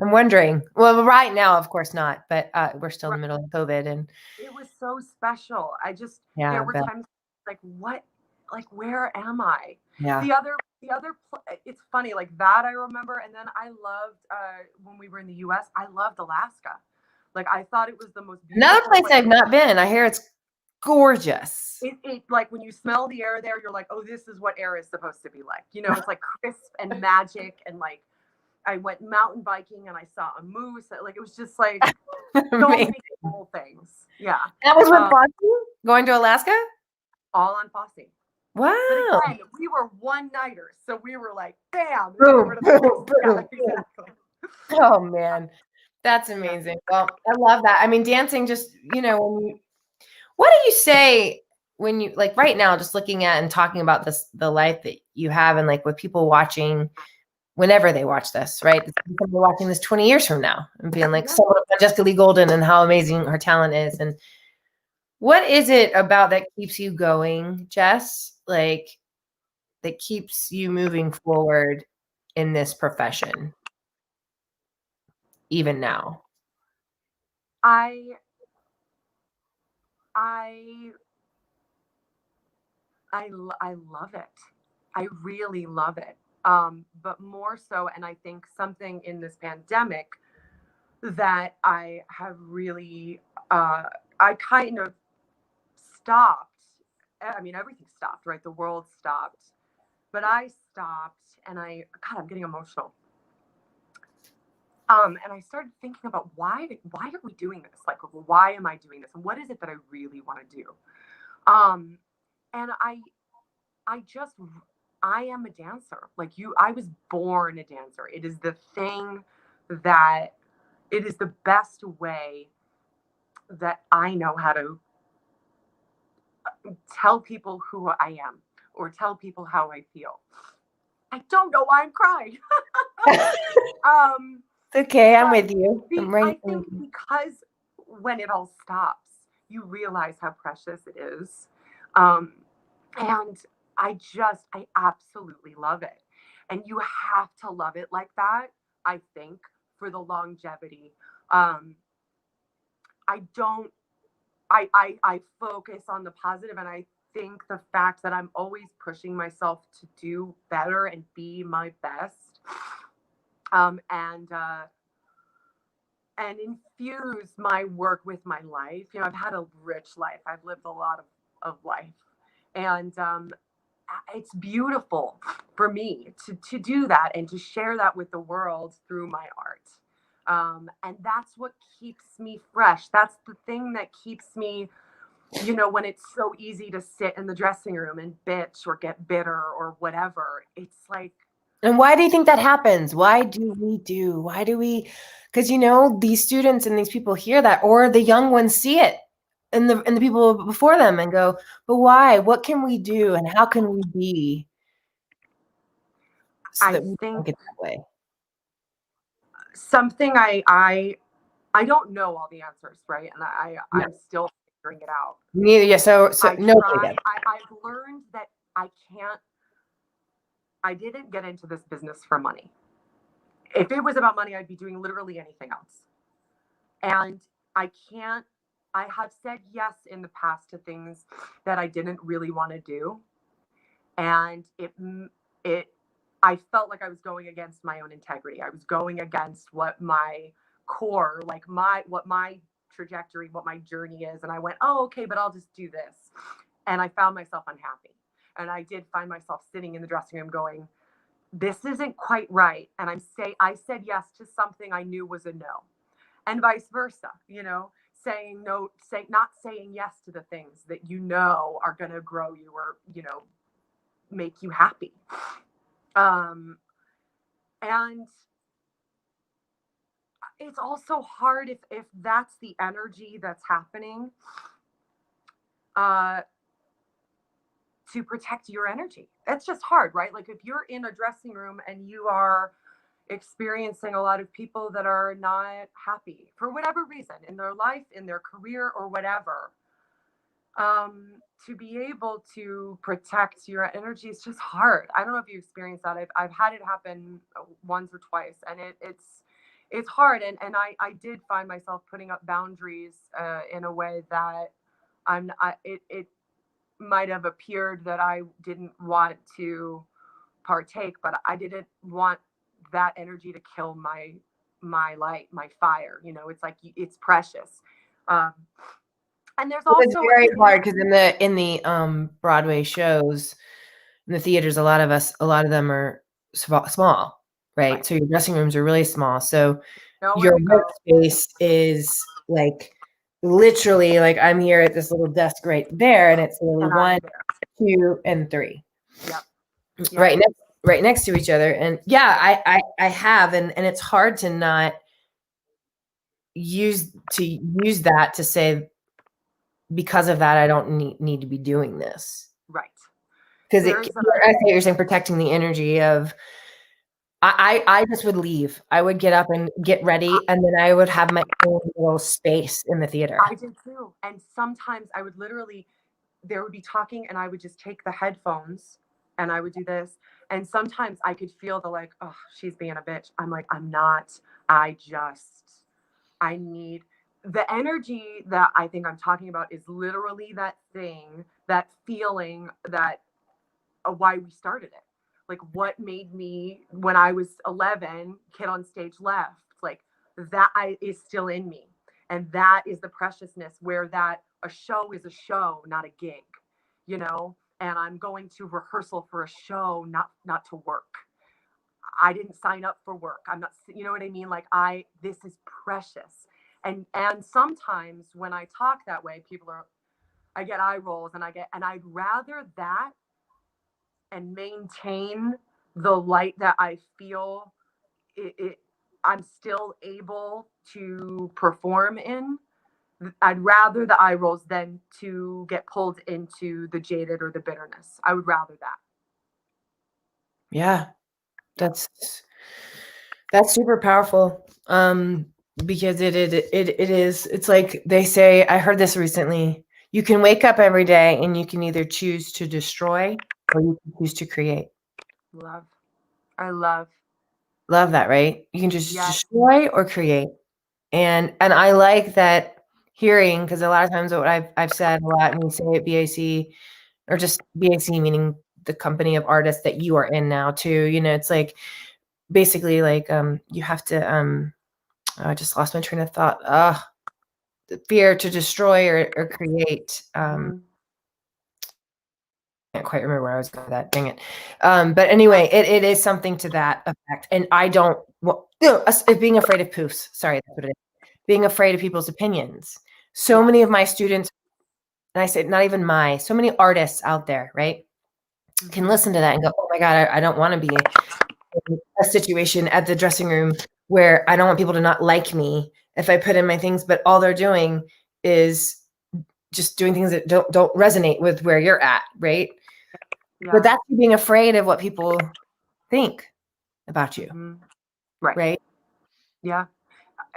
I'm wondering. Well, right now, of course not, but we're still in the middle of COVID, and
It was so special.
yeah,
There
I
were
bet.
times like, what, like, where am I?
Yeah.
It's funny, like that I remember. And then I loved, when we were in the US, I loved Alaska. Like, I thought it was the most beautiful
Another place I've not been. I hear it's gorgeous.
It like when you smell the air there, you're like, oh, this is what air is supposed to be like. You know, it's like crisp and magic. And like, I went mountain biking and I saw a moose. Like, it was just like so many cool things. Yeah.
That was with Fosse? Going to Alaska?
All on Fosse.
Wow.
But again, we were one-nighters, so we were like, bam.
Boom, boom, boom,
Yeah, exactly.
Oh, man. That's amazing. Well, I love that. I mean, dancing just, you know, what do you say when you, like right now, just looking at and talking about this, the life that you have and like with people watching whenever they watch this, right? They're watching this 20 years from now and being like, so about Jessica Lee Goldyn and how amazing her talent is. And what is it about that keeps you going, Jess? Like that keeps you moving forward in this profession, even now?
I love it. I really love it. But more so, and I think something in this pandemic that I have really, I kind of stopped. I mean, everything stopped, right? The world stopped, but I stopped, and God, I'm getting emotional. And I started thinking about why are we doing this? Like, why am I doing this? And what is it that I really want to do? And I am a dancer. Like I was born a dancer. It is the thing that it is the best way that I know how to tell people who I am or tell people how I feel. I don't know why I'm crying.
It's okay. I'm with you. I'm right.
I think because when it all stops, you realize how precious it is. And I absolutely love it. And you have to love it like that, I think, for the longevity. I focus on the positive, and I think the fact that I'm always pushing myself to do better and be my best, and infuse my work with my life. You know, I've had a rich life. I've lived a lot of life, and it's beautiful for me to do that and to share that with the world through my art. And that's what keeps me fresh. That's the thing that keeps me, you know, when it's so easy to sit in the dressing room and bitch or get bitter or whatever. It's like,
and why do you think that happens? Why do we? Because, you know, these students and these people hear that, or the young ones see it and the people before them and go, but why? What can we do? And how can we be so that we don't get that way?
Something I don't know all the answers, right? And I'm still figuring it out.
Neither. Yeah. So nobody does.
I've learned that I didn't get into this business for money. If it was about money, I'd be doing literally anything else. And I have said yes in the past to things that I didn't really want to do. And I felt like I was going against my own integrity. I was going against what my core, like what my trajectory, what my journey is. And I went, oh, okay, but I'll just do this. And I found myself unhappy. And I did find myself sitting in the dressing room going, this isn't quite right. And I said yes to something I knew was a no, and vice versa, you know, not saying yes to the things that you know are going to grow you or, you know, make you happy. And it's also hard if that's the energy that's happening. to protect your energy. It's just hard, right? Like if you're in a dressing room and you are experiencing a lot of people that are not happy for whatever reason in their life, in their career, or whatever, to be able to protect your energy is just hard. I don't know if you experienced that. I've had it happen once or twice, and it's hard. And I did find myself putting up boundaries in a way that it might have appeared that I didn't want to partake, but I didn't want that energy to kill my light, my fire. You know, it's like, it's precious. And there's also
it's very hard because in the Broadway shows, in the theaters, a lot of them are small, right? So your dressing rooms are really small. So your workspace is like literally like I'm here at this little desk right there, and it's literally 1, 2, and 3.
Yep.
Right next to each other. And yeah, I have, and it's hard to not use that to say, because of that, I don't need to be doing this.
Right.
Because I think you're saying protecting the energy of, I just would leave. I would get up and get ready, and then I would have my own little space in the theater.
I did too. And sometimes I would literally, there would be talking, and I would just take the headphones and I would do this. And sometimes I could feel the like, oh, she's being a bitch. I'm like, I'm not. I need the energy that I think I'm talking about is literally that thing, that feeling, that why we started it. Like what made me, when I was 11, kid on stage left, like that is still in me. And that is the preciousness, where that a show is a show, not a gig, you know? And I'm going to rehearsal for a show, not to work. I didn't sign up for work. I'm not, you know what I mean? Like this is precious. And sometimes when I talk that way, I get eye rolls, and I'd rather that and maintain the light that I feel I'm still able to perform in. I'd rather the eye rolls than to get pulled into the jaded or the bitterness. I would rather that.
Yeah, that's super powerful. Because it is, it's like they say, I heard this recently, you can wake up every day and you can either choose to destroy or you can choose to create.
I love
that, right? You can just destroy or create. And I like that hearing, because a lot of times what I've said a lot, and we say at BAC, or just BAC meaning the company of artists that you are in now too, you know, it's like basically like you have to I just lost my train of thought. The fear to destroy or create. Can't quite remember where I was going with that. Dang it. But anyway, it is something to that effect. And I don't, being afraid of poofs. Sorry, that's what it is. Being afraid of people's opinions. So many of my students, and I say not even so many artists out there, right, can listen to that and go, oh my God, I don't want to be in a situation at the dressing room where I don't want people to not like me if I put in my things, but all they're doing is just doing things that don't resonate with where you're at, right? Yeah. But that's being afraid of what people think about you.
Mm-hmm.
Right?
Yeah.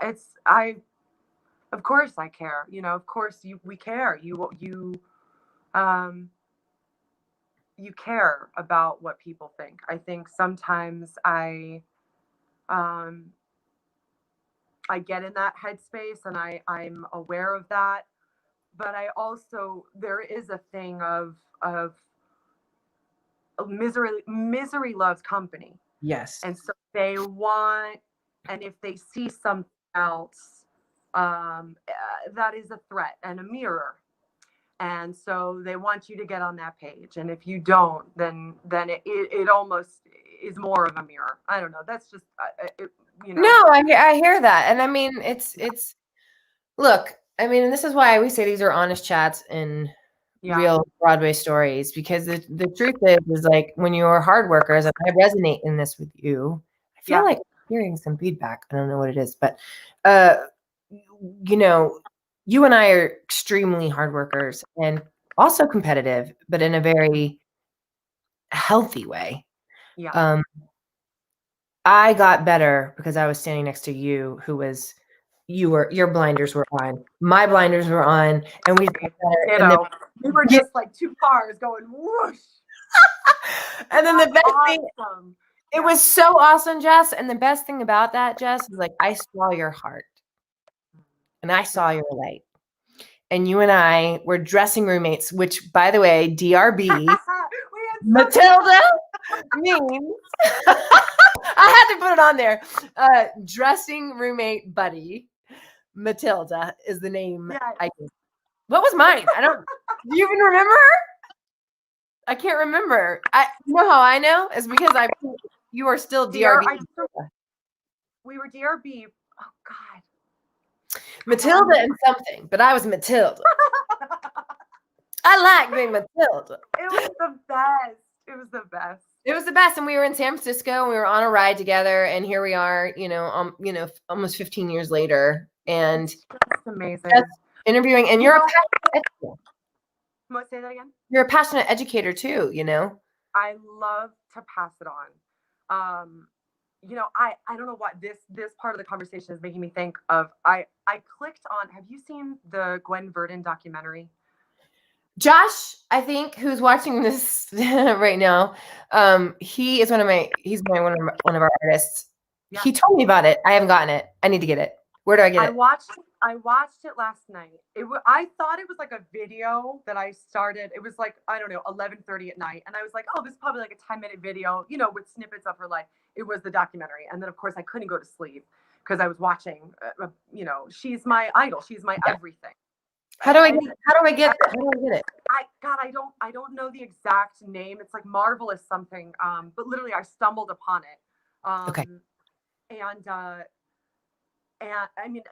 Of course I care, you know, of course we care. You care about what people think. I think sometimes I get in that headspace, and I'm aware of that, but I also, there is a thing of misery loves company.
Yes.
And so they want, and if they see something else, that is a threat and a mirror. And so they want you to get on that page. And if you don't, then it almost is more of a mirror. I don't know. That's just, you know.
No, I hear that. And I mean, it's look, I mean, and this is why we say these are honest chats and real Broadway stories, because the truth is like, when you're hard workers, and I resonate in this with you, I feel like I'm hearing some feedback. I don't know what it is, but you know, you and I are extremely hard workers and also competitive, but in a very healthy way.
Yeah.
I got better because I was standing next to you, your blinders were on, my blinders were on, and we got better.
You
And then,
know, we were just like two cars going whoosh.
and then the best thing,
Awesome.
it was so awesome, Jess. And the best thing about that, Jess, is like I saw your heart and I saw your light. And you and I were dressing roommates, which, by the way, DRB, Matilda means, I had to put it on there. Dressing roommate buddy, Matilda is the name.
Yeah.
What was mine? I don't. Do you even remember her? I can't remember. You know how I know is because you are still DRB.
We were DRB. Oh God.
Matilda and something, but I was Matilda. I like being Matilda.
It was the best. It was the best.
It was the best, and we were in San Francisco, and we were on a ride together, and here we are, almost 15 years later, and
that's amazing.
Interviewing, and you're a passionate educator.
Want to say that again?
You're a passionate educator too, you know.
I love to pass it on. I don't know what this part of the conversation is making me think of. I clicked on. Have you seen the Gwen Verdon documentary?
Josh, I think, who's watching this right now, he's one of our artists. Yeah. He told me about it. I haven't gotten it. I need to get it. Where do I get it?
I watched it last night. I thought it was like a video that I started. It was like, I don't know, 11:30 at night. And I was like, oh, this is probably like a 10-minute video, with snippets of her life. It was the documentary. And then, of course, I couldn't go to sleep because I was watching, she's my idol. She's my everything.
How do I get it?
I don't know the exact name. It's like Marvelous something. But literally I stumbled upon it.
Okay.
And I mean,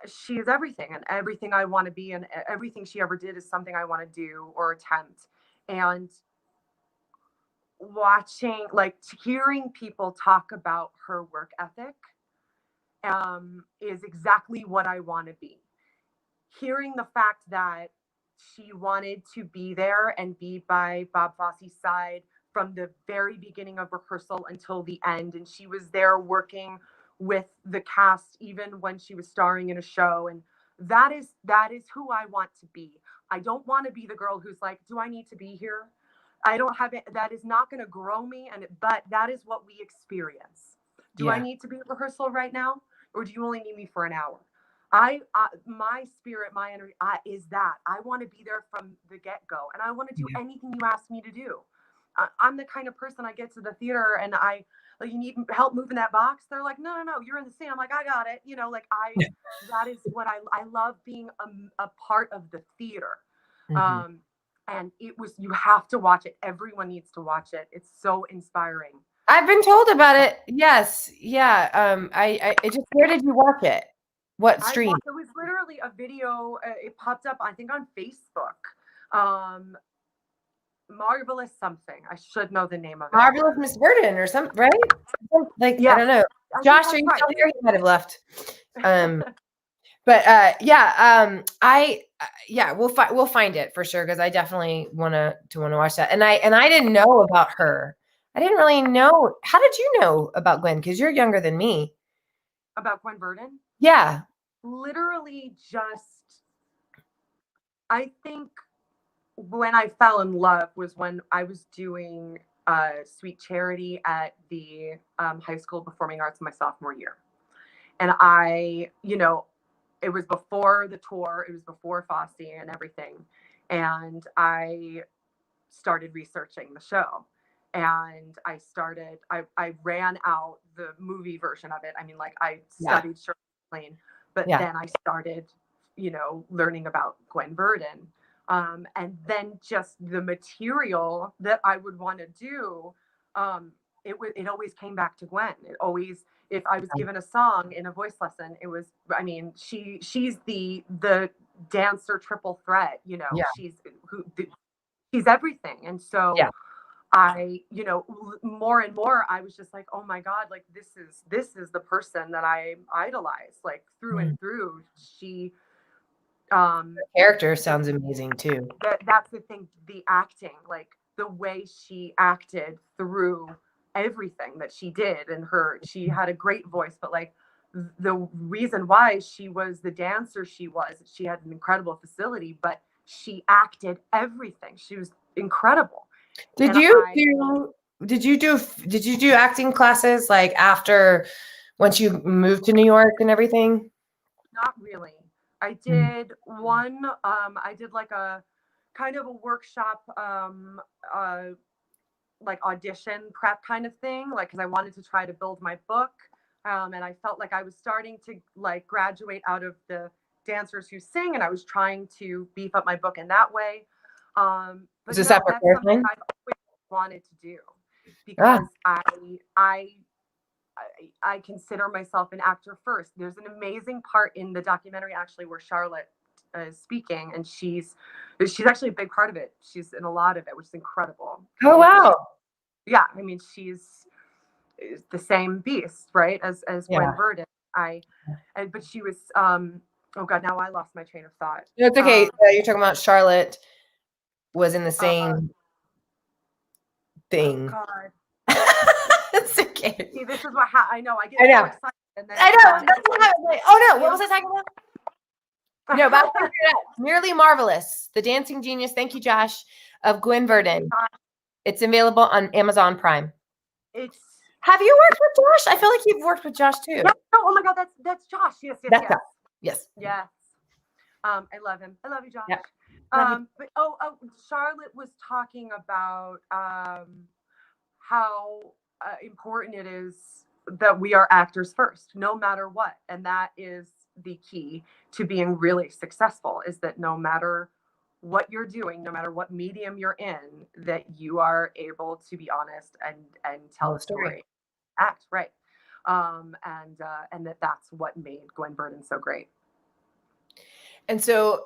she is everything and everything I want to be, and everything she ever did is something I want to do or attempt. And hearing people talk about her work ethic is exactly what I want to be. Hearing the fact that she wanted to be there and be by Bob Fosse's side from the very beginning of rehearsal until the end. And she was there working with the cast, even when she was starring in a show. And that is who I want to be. I don't want to be the girl who's like, do I need to be here? I don't have it. That is not going to grow me. But that is what we experience. Do I need to be at rehearsal right now? Or do you only need me for an hour? My spirit, my energy is that I want to be there from the get-go, and I want to do anything you ask me to do. I'm the kind of person I get to the theater and you need help moving that box. They're like, no, you're in the scene. I'm like, I got it. That is what I love, being a part of the theater. Mm-hmm. And you have to watch it. Everyone needs to watch it. It's so inspiring.
I've been told about it. Yes. Yeah. Where did you watch it? What stream?
It was literally a video. It popped up, I think, on Facebook. Marvelous something. I should know the name of it.
Marvelous Miss Verdon or something, right? I don't know. Josh, are you still here? He might have left. We'll find it for sure, because I definitely want to watch that. And I didn't know about her. I didn't really know. How did you know about Gwen? Because you're younger than me.
About Gwen Verdon?
Yeah.
Literally I think when I fell in love was when I was doing Sweet Charity at the High School of Performing Arts my sophomore year. And it was before the tour, it was before Fosse and everything. And I started researching the show. And I ran out the movie version of it. I mean, I studied Shirley MacLaine, but then I started, learning about Gwen Verdon. And then just the material that I would want to do, it always came back to Gwen. It always, if I was given a song in a voice lesson, it was, I mean, she's the dancer triple threat, she's everything. And so I, more and more, I was just like, oh my God, this is the person that I idolize, through and through. She,
the character sounds amazing too.
That's the thing, the acting, the way she acted through everything that she did. And she had a great voice, but like the reason why she was the dancer she had an incredible facility, but she acted everything. She was incredible.
Did you do acting classes like once you moved to New York and everything?
Not really. I did one. I did like a kind of a workshop, like audition prep kind of thing, like because I wanted to try to build my book, and I felt like I was starting to like graduate out of the dancers who sing, and I was trying to beef up my book in that way. But
Is this separate
that's something
thing?
I've always wanted to do because I consider myself an actor first. There's an amazing part in the documentary actually where Charlotte is speaking, and she's actually a big part of it. She's in a lot of it, which is incredible.
Oh wow!
Yeah, I mean she's the same beast, right? As Gwen Verdon. But she was oh god, now I lost my train of thought.
No, it's okay. You're talking about Charlotte was in the same thing.
Oh god.
It's okay.
See, this is what I know. I get
so
excited. And then
I know. That's what happened. Like, oh no, what was I talking about? No, but Merely Marvelous, The Dancing Genius. Thank you, Josh, of Gwen Verdon. It's available on Amazon Prime. Have you worked with Josh? I feel like you've worked with Josh too.
Yeah, oh my god, that's Josh. Yes.
Yes.
I love him. I love you, Josh.
Yeah.
But Charlotte was talking about how important it is that we are actors first, no matter what. And that is the key to being really successful, is that no matter what you're doing, no matter what medium you're in, that you are able to be honest and tell a story, act right. And that's what made Gwen Verdon so great.
And so,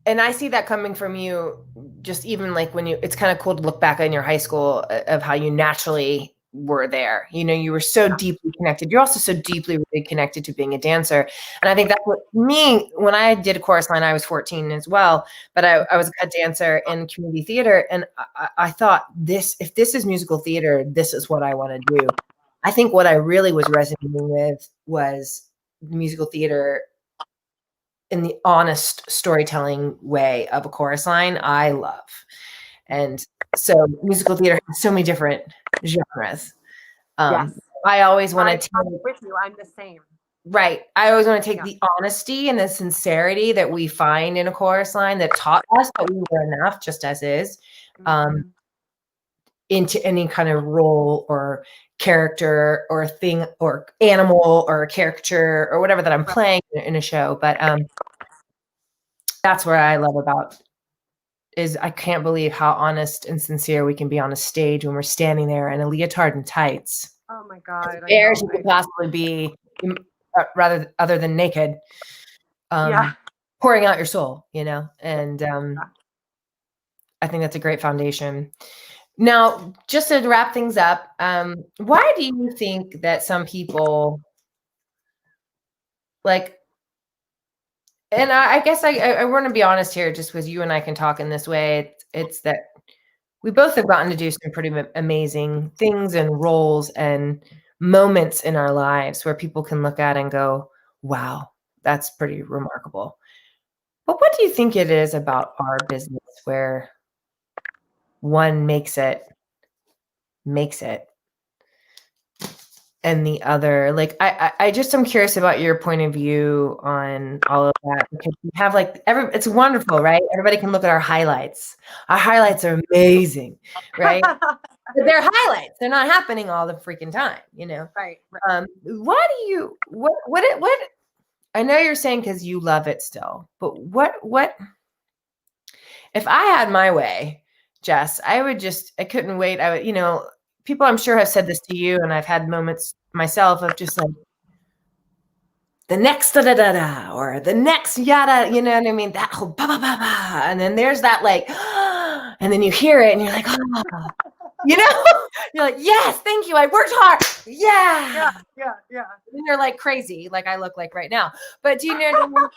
and I see that coming from you, just even like when it's kind of cool to look back on your high school of how you naturally were there. You know, you were so deeply connected. You're also so deeply really connected to being a dancer. And I think that's what when I did a chorus line, I was 14 as well, but I was a cut dancer in community theater. And I thought if this is musical theater, this is what I want to do. I think what I really was resonating with was musical theater in the honest storytelling way of a chorus line. I love. And so musical theater has so many different genres.
Yes.
I always want to
I'm with you. I'm the same.
Right. I always want to take the honesty and the sincerity that we find in a chorus line that taught us that we were enough just as is, into any kind of role or character or thing or animal or a caricature or whatever that I'm playing in a show. But that's what I love about is I can't believe how honest and sincere we can be on a stage when we're standing there in a leotard and tights.
Oh my God.
As bare as you could possibly be, other than naked, pouring out your soul, you know? And I think that's a great foundation. Now, just to wrap things up, why do you think that some people like, and I guess I want to be honest here, just because you and I can talk in this way, it's that we both have gotten to do some pretty amazing things and roles and moments in our lives where people can look at and go, wow, that's pretty remarkable. But what do you think it is about our business where one makes it, and the other, like, I just am curious about your point of view on all of that, because we have like it's wonderful, right? Everybody can look at our highlights. Our highlights are amazing, right? But they're highlights. They're not happening all the freaking time, you know?
Right.
What I know you're saying because you love it still, but what if I had my way, Jess, I couldn't wait. I would, you know, people I'm sure have said this to you, and I've had moments myself of just like the next da-da-da-da or the next yada, you know what I mean? That whole ba-ba-ba-ba. And then there's that like, and then you hear it and you're like, oh, you know, you're like, yes, thank you. I worked hard. Yeah.
Yeah.
And you're like crazy, like I look like right now. But do you know what I mean?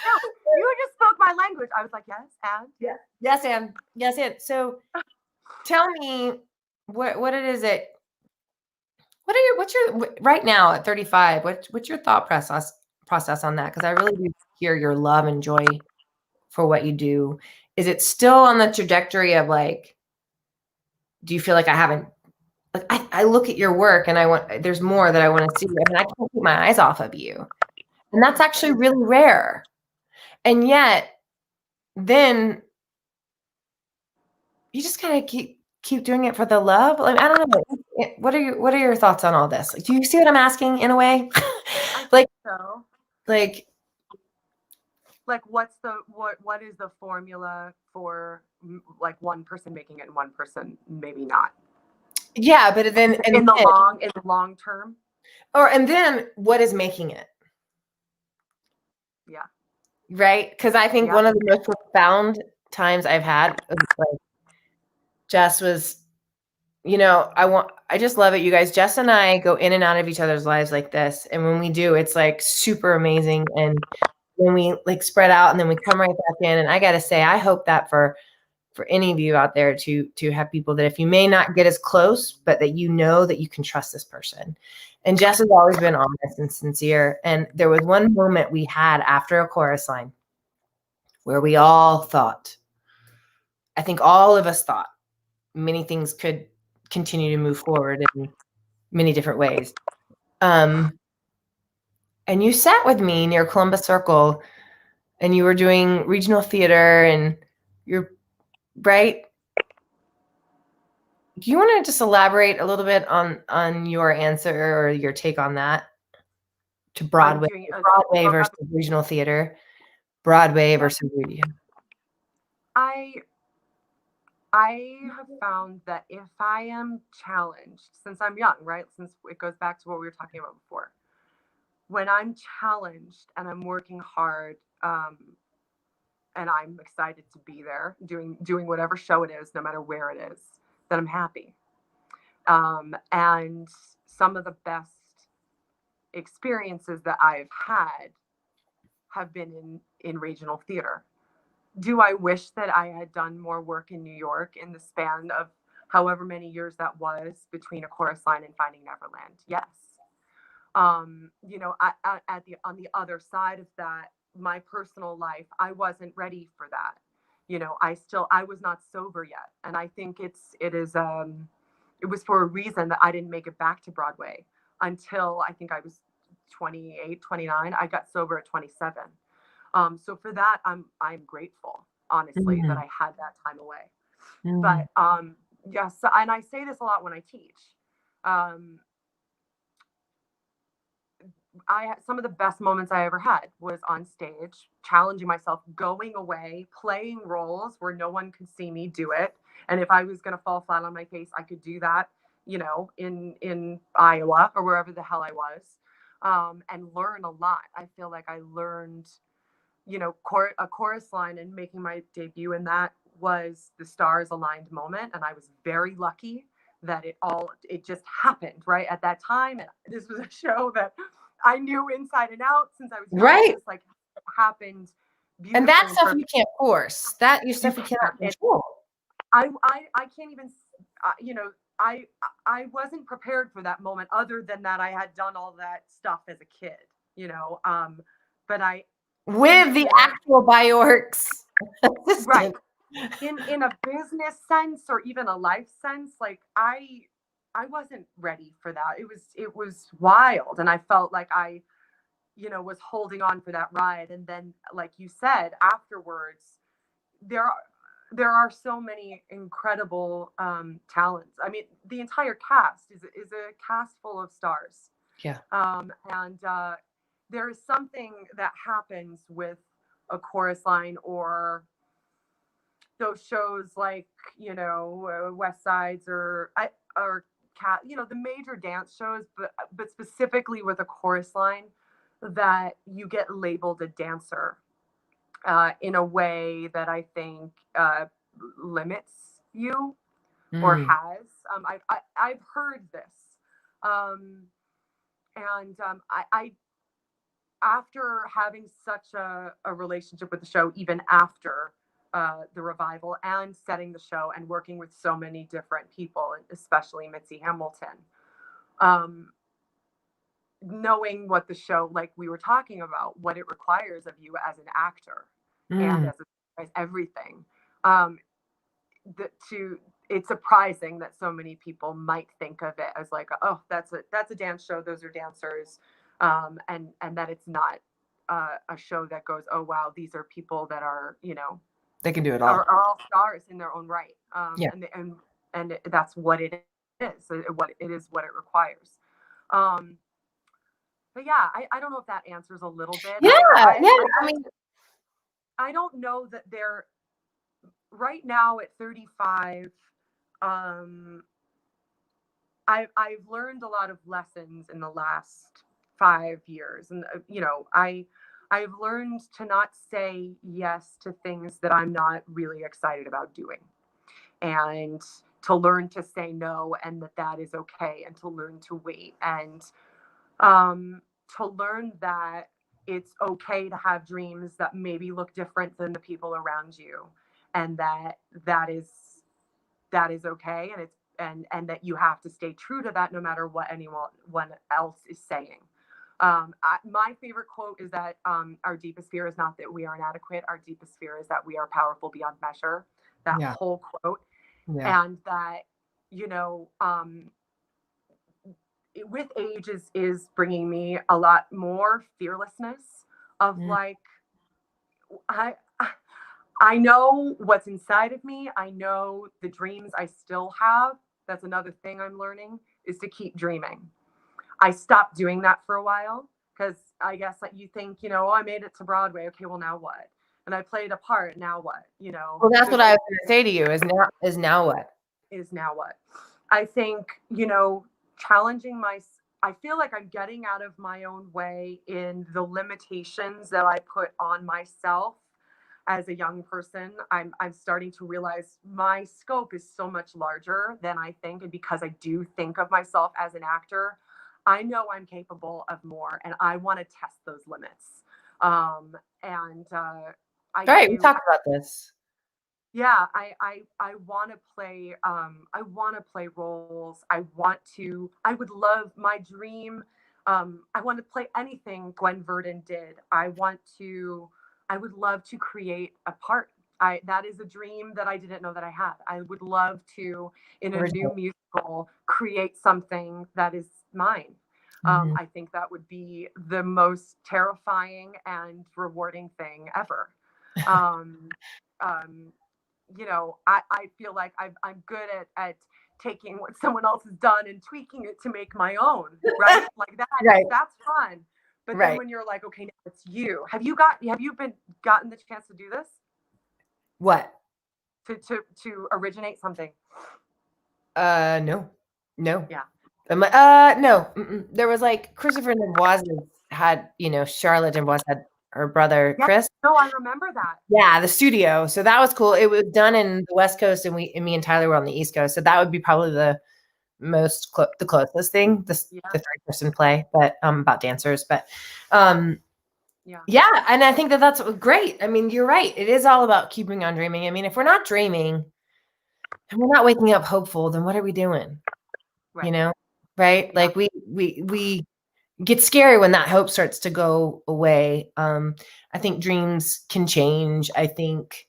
No, you just spoke my language. I was like, yes, and
Yes, and so tell me what it is that what's your right now at 35, what's your thought process on that? Because I really do hear your love and joy for what you do. Is it still on the trajectory of like, do you feel like I haven't, like I look at your work and there's more that I want to see. I mean, I can't keep my eyes off of you. And that's actually really rare. And yet then you just kind of keep doing it for the love. Like, I don't know. What are your thoughts on all this? Like, do you see what I'm asking in a way? Like,
so
like
what is the formula for like one person making it and one person maybe not?
yeah, but then
in the long term.
And then what is making it?
Yeah.
Right? Because I think one of the most profound times I've had was like Jess was, I just love it, you guys. Jess and I go in and out of each other's lives like this. And when we do, it's like super amazing. And when we like spread out and then we come right back in. And I got to say, I hope that for any of you out there to have people that if you may not get as close, but that you know that you can trust this person. And Jess has always been honest and sincere. And there was one moment we had after a chorus line where we all thought, I think all of us thought many things could continue to move forward in many different ways. And you sat with me near Columbus Circle and you were doing regional theater and you're right. Do you want to just elaborate a little bit on your answer or your take on that to Broadway versus regional theater, Broadway versus radio?
I have found that if I am challenged, since I'm young, right? Since it goes back to what we were talking about before, when I'm challenged and I'm working hard, and I'm excited to be there doing whatever show it is, no matter where it is, then I'm happy. And some of the best experiences that I've had have been in regional theater. Do I wish that I had done more work in New York in the span of however many years that was between A Chorus Line and Finding Neverland? Yes. On the other side of that, my personal life, I wasn't ready for that. I was not sober yet. And I think it was for a reason that I didn't make it back to Broadway until I think I was 28, 29. I got sober at 27. So for that, I'm grateful, honestly, that I had that time away. But yes, and I say this a lot when I teach. Some of the best moments I ever had was on stage, challenging myself, going away, playing roles where no one could see me do it. And if I was going to fall flat on my face, I could do that, in Iowa or wherever the hell I was, and learn a lot. I feel like I learned, a chorus line, and making my debut in that was the stars aligned moment. And I was very lucky that it just happened right at that time. And this was a show that I knew inside and out since I was young.
Right.
It just like happened beautifully.
And that stuff you can't force. That your stuff you cannot control.
I can't even, I wasn't prepared for that moment, other than that I had done all that stuff as a kid, but
with the actual Bjork's
right. In a business sense or even a life sense, like I wasn't ready for that. It was wild. And I felt like I, was holding on for that ride. And then, like you said, afterwards, there are so many incredible talents. I mean, the entire cast is a cast full of stars.
Yeah.
And there is something that happens with A Chorus Line or those shows like, West Sides or Cat, the major dance shows, but specifically with A Chorus Line, that you get labeled a dancer in a way that I think limits you or has. I've heard this, and after having such a relationship with the show, even after the revival, and setting the show and working with so many different people, especially Mitzi Hamilton, knowing what the show, like we were talking about, what it requires of you as an actor and as everything, it's surprising that so many people might think of it as like, oh, that's a dance show, those are dancers, and that it's not a show that goes, oh wow, these are people that are, you know,
they can do it all.
Are all stars in their own right.
Yeah.
And that's what it is. What it requires. But yeah, I don't know if that answers a little bit.
Yeah,
I mean, I don't know that they're right now at 35. I've learned a lot of lessons in the last 5 years, and you know, I've learned to not say yes to things that I'm not really excited about doing, and to learn to say no, and that is okay, and to learn to wait, and to learn that it's okay to have dreams that maybe look different than the people around you, and that is okay, and it's and that you have to stay true to that no matter what anyone else is saying. My favorite quote is that our deepest fear is not that we are inadequate. Our deepest fear is that we are powerful beyond measure. That whole quote. Yeah. And that, you know, with age is bringing me a lot more fearlessness of like, I know what's inside of me. I know the dreams I still have. That's another thing I'm learning, is to keep dreaming. I stopped doing that for a while because I guess like you think, you know, oh, I made it to Broadway. Okay, well now what? And I played a part. Now what? You know.
Well, that's what I was going to say to you. Is now what?
Is now what? I think, you know, challenging I feel like I'm getting out of my own way in the limitations that I put on myself as a young person. I'm starting to realize my scope is so much larger than I think, and because I do think of myself as an actor, I know I'm capable of more, and I want to test those limits. We talked
about this.
Yeah, I want to play. I want to play roles. I would love my dream. I want to play anything Gwen Verdon did. I would love to create a part. That is a dream that I didn't know that I had. I would love to, in a new musical, create something that is mine. I think that would be the most terrifying and rewarding thing ever. You know, I feel like I'm good at taking what someone else has done and tweaking it to make my own, right? Like that, that's fun. But then when you're like, okay, now it's you. Have you gotten the chance to do this?
What?
To originate something?
No.
Yeah.
No. There was like Christopher Dubois had, you know, Charlotte Dubois had her brother Chris.
No, I remember that.
Yeah, the studio. So that was cool. It was done in the West Coast, and me and Tyler were on the East Coast. So that would be probably the the closest thing, the third person play, but about dancers. But yeah, and I think that's great. I mean, you're right. It is all about keeping on dreaming. I mean, if we're not dreaming and we're not waking up hopeful, then what are we doing? Right. You know, right? Yeah. Like we get scary when that hope starts to go away. I think dreams can change. I think,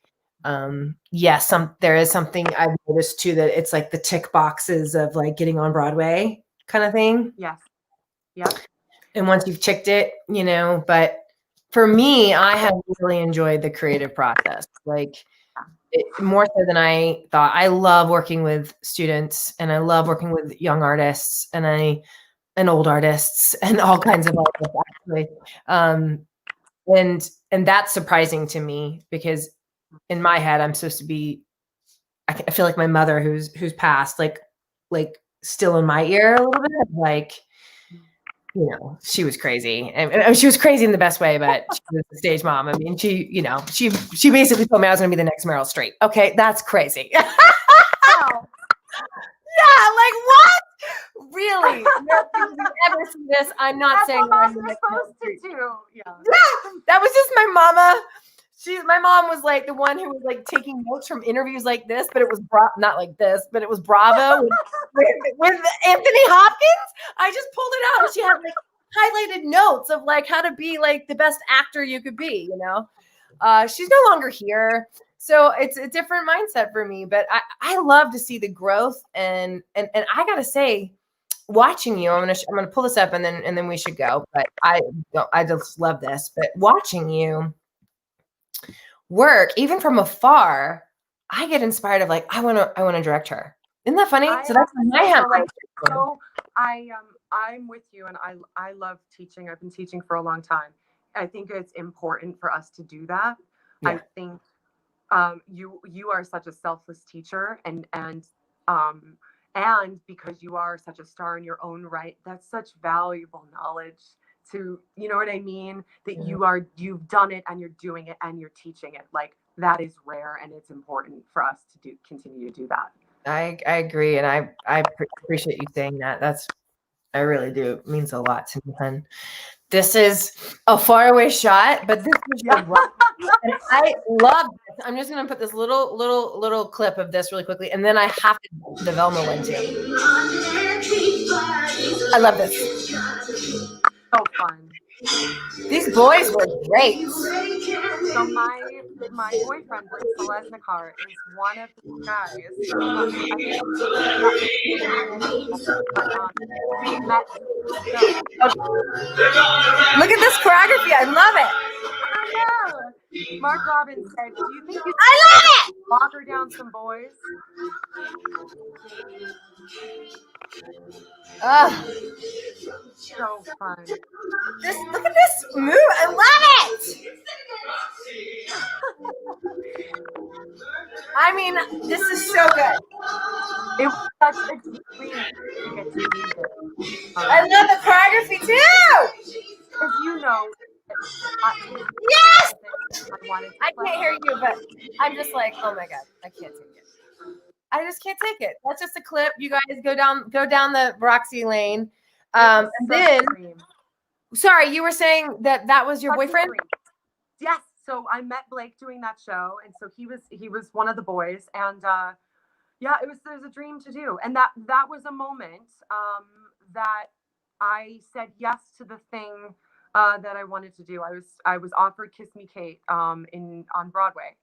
there is something I've noticed too, that it's like the tick boxes of like getting on Broadway kind of thing.
Yes. Yeah.
And once you've checked it, you know, but for me, I have really enjoyed the creative process. Like more so than I thought. I love working with students, and I love working with young artists, and old artists, and all kinds of artists, actually. And that's surprising to me, because in my head, I'm supposed to be, I feel like my mother who's passed, like still in my ear a little bit, like, you know, she was crazy, and she was crazy in the best way, but she was a stage mom. I mean, she basically told me I was going to be the next Meryl Streep. Okay. That's crazy. Yeah. Like what? Really? No, if you ever see this, I'm not
That's
saying
what
I'm
you're
the
supposed to do. Yeah.
Yeah, that was just my mama. My mom was like the one who was like taking notes from interviews like this, but it was not like this, but it was Bravo with Anthony Hopkins. I just pulled it out and she had like highlighted notes of like how to be like the best actor you could be, you know. She's no longer here. So it's a different mindset for me, but I love to see the growth and I gotta say, watching you, I'm gonna pull this up and then we should go. But I just love this. But watching you work, even from afar, I get inspired of like I want to direct her. Isn't that funny? So that's my
I'm with you, and I love teaching. I've been teaching for a long time. I think it's important for us to do that.
Yeah.
I think you are such a selfless teacher, and because you are such a star in your own right, that's such valuable knowledge to, you know what I mean? That you've done it and you're doing it and you're teaching it. Like that is rare, and it's important for us to continue to do that.
I agree, and I appreciate you saying that. I really do. It means a lot to me, hun. This is a faraway shot, but this is your and I love this. I'm just gonna put this little clip of this really quickly, and then I have to the Velma one too. I love this.
So fun.
These boys were great.
So my boyfriend, Blake Selesnikar, is one of the guys. We met.
Look at this choreography. I love it.
I know. Mark Robbins said, "Do you think you
I love it?
Walk her down some boys?" So fun.
Look at this move. I love it. I mean, this is so good.
It was such a dream to get to do this.
I love the choreography too.
Because you know,
Yes.
I
can't hear you, but I'm just like, oh my god, I can't take it. I just can't take it. That's just a clip. You guys go down the Roxie lane. And then, sorry, you were saying that was your boyfriend?
Yes. So I met Blake doing that show, and so he was one of the boys, and yeah, there's a dream to do, and that was a moment that I said yes to the thing that I wanted to do. I was offered Kiss Me Kate on Broadway,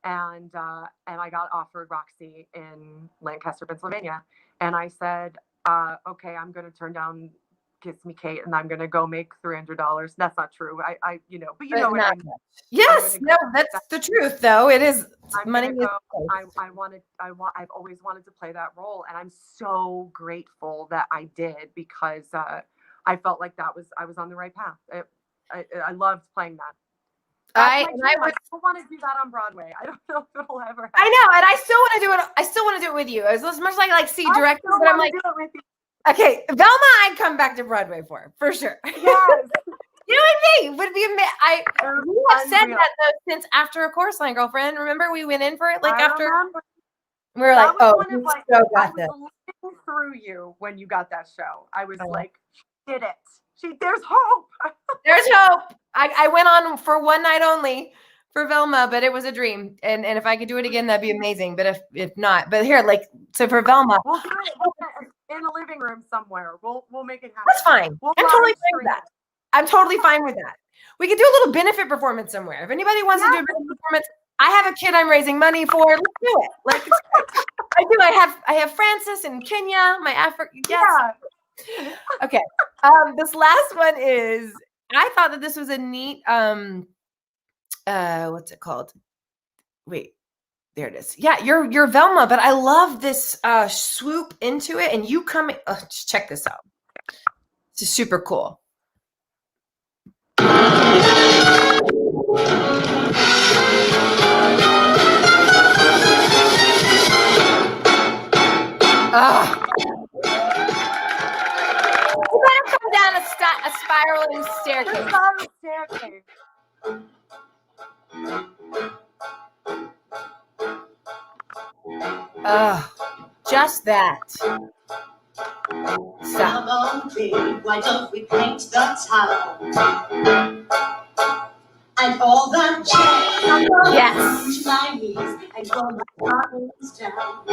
and I got offered Roxie in Lancaster, Pennsylvania, and I said, okay, I'm going to turn down Kiss Me Kate, and I'm going to go make $300. That's not true. I you know, but you know what I mean.
Yes, no, that's the truth, though. It is money.
I've always wanted to play that role, and I'm so grateful that I did, because I felt like I was on the right path. I loved playing that. I don't want to do that on Broadway. I don't know if it'll ever happen.
I know, and I still want to do it. I still want to do it with you. As much as I like see directors, but I'm like, okay, Velma, I'd come back to Broadway for sure.
Yes.
You and me would be amazing. You have said that though since After a Chorus Line, girlfriend. Remember we went in for it after. We were like, oh,
I was living through you when you got that show. I was like, did it? There's hope.
There's hope. I went on for one night only for Velma, but it was a dream. And if I could do it again, that'd be amazing. But if not, but here, so for Velma,
we'll do it in a living room somewhere. We'll make it happen.
That's fine. I'm totally fine with that. I'm totally fine with that. We could do a little benefit performance somewhere. If anybody wants to do a benefit performance, I have a kid I'm raising money for. Let's do it. Like I do. I have Francis in Kenya. My African. Yes. Yeah. Okay. This last one is. I thought that this was a neat. What's it called? Wait. There it is. Yeah, you're Velma, but I love this swoop into it, and you come. Just check this out. This is super cool. You better come down a spiraling staircase. Just that.
Come on, babe, why don't we paint the town? And all that jazz.
Yes.
To my knees and go my buttons down.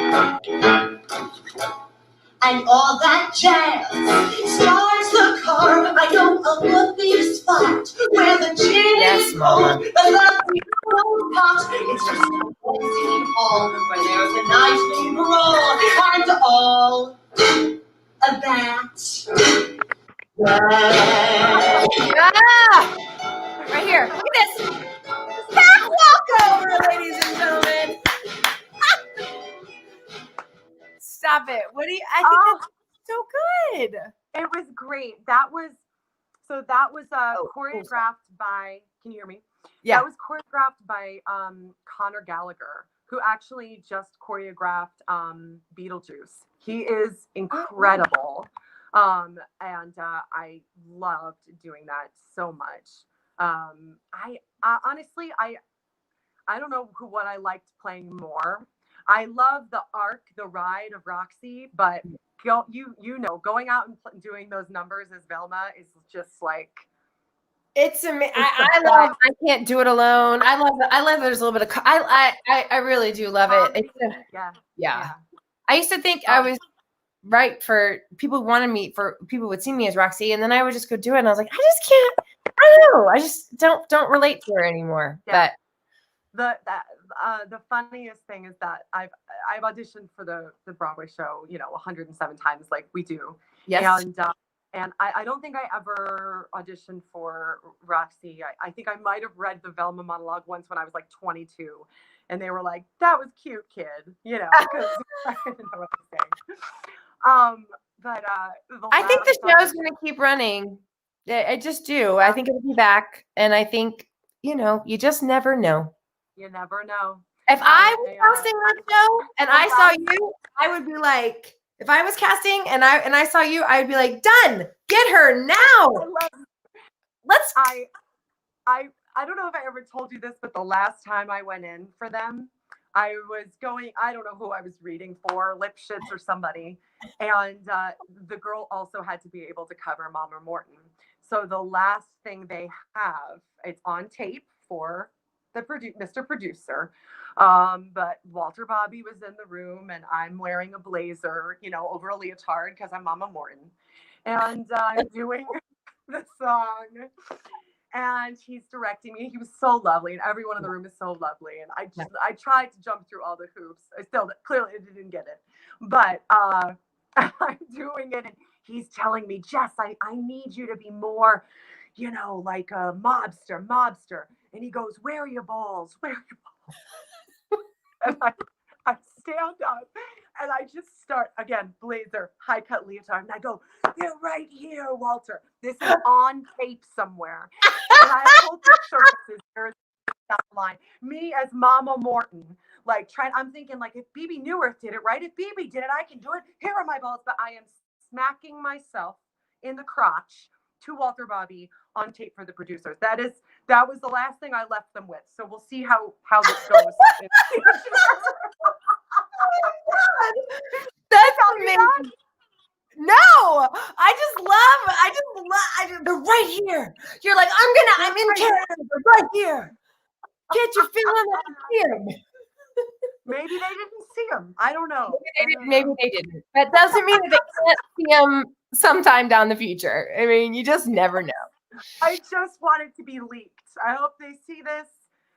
And all that jazz. Starts the car. I know a lovely spot where the gin
Yes,
is
Mama.
cold. The lovely cold pot. It's just a scene hall where there's a nice big roll and all of that.
Ah! Right here. Look at this. Back walkover, ladies and gentlemen. Stop it. What do you? I think that's so good.
It was great. That was
Oh,
choreographed by. Can you hear me?
Yeah.
That was choreographed by Connor Gallagher, who actually just choreographed Beetlejuice. He is incredible, and I loved doing that so much. I honestly I don't know what I liked playing more. I love the ride of Roxie, but going out and doing those numbers as Velma is just like.
It's amazing. I love. I can't do it alone. I love. There's a little bit of. I really do love it. Yeah. I used to think I was right for people who wanted me, for people would see me as Roxie, and then I would just go do it, and I was like, I just can't. I don't know. I just don't relate to her anymore.
Yeah.
But
the funniest thing is that I've auditioned for the Broadway show, 107 times, like we do.
yes,
And I don't think I ever auditioned for Roxie. I think I might have read the Velma monologue once when I was like 22, and they were like, "That was cute, kid," because I didn't know what I was saying.
I think the show's going to keep running. I just do. I think it'll be back, and I think you just never know.
You never know.
If I was casting that show and I saw you, I would be like, if I was casting and I saw you, I'd be like, done. Get her now. Let's.
I don't know if I ever told you this, but the last time I went in for them, I was going. I don't know who I was reading for, Lipschitz or somebody, and the girl also had to be able to cover Mama Morton. So the last thing they have, it's on tape for the Mr. Producer. But Walter Bobby was in the room, and I'm wearing a blazer, over a leotard because I'm Mama Morton, and I'm doing the song, and he's directing me. He was so lovely, and everyone in the room is so lovely. And I tried to jump through all the hoops. I still clearly didn't get it, but I'm doing it, and he's telling me, Jess, I need you to be more, like a mobster. And he goes, where are your balls? Where are your balls? And I stand up and I just start, again, blazer, high cut leotard. And I go, they're right here, Walter. This is on tape somewhere. And I have whole pictures. There's that line. Me as Mama Morton, I'm thinking, if Bebe Neuwirth did it, right? If Bebe did it, I can do it. Here are my balls. But I am smacking myself in the crotch to Walter Bobby on tape for the producers. That was the last thing I left them with. So we'll see how this goes.
That's amazing. No, they're right here. You're like, I'm in character. They're right here. Can't you feel them? I can see them.
Maybe they didn't see them. I don't know.
Maybe they didn't. That doesn't mean that they can't see them sometime down the future. I mean, you just never know.
I just want it to be leaked. I hope they see this,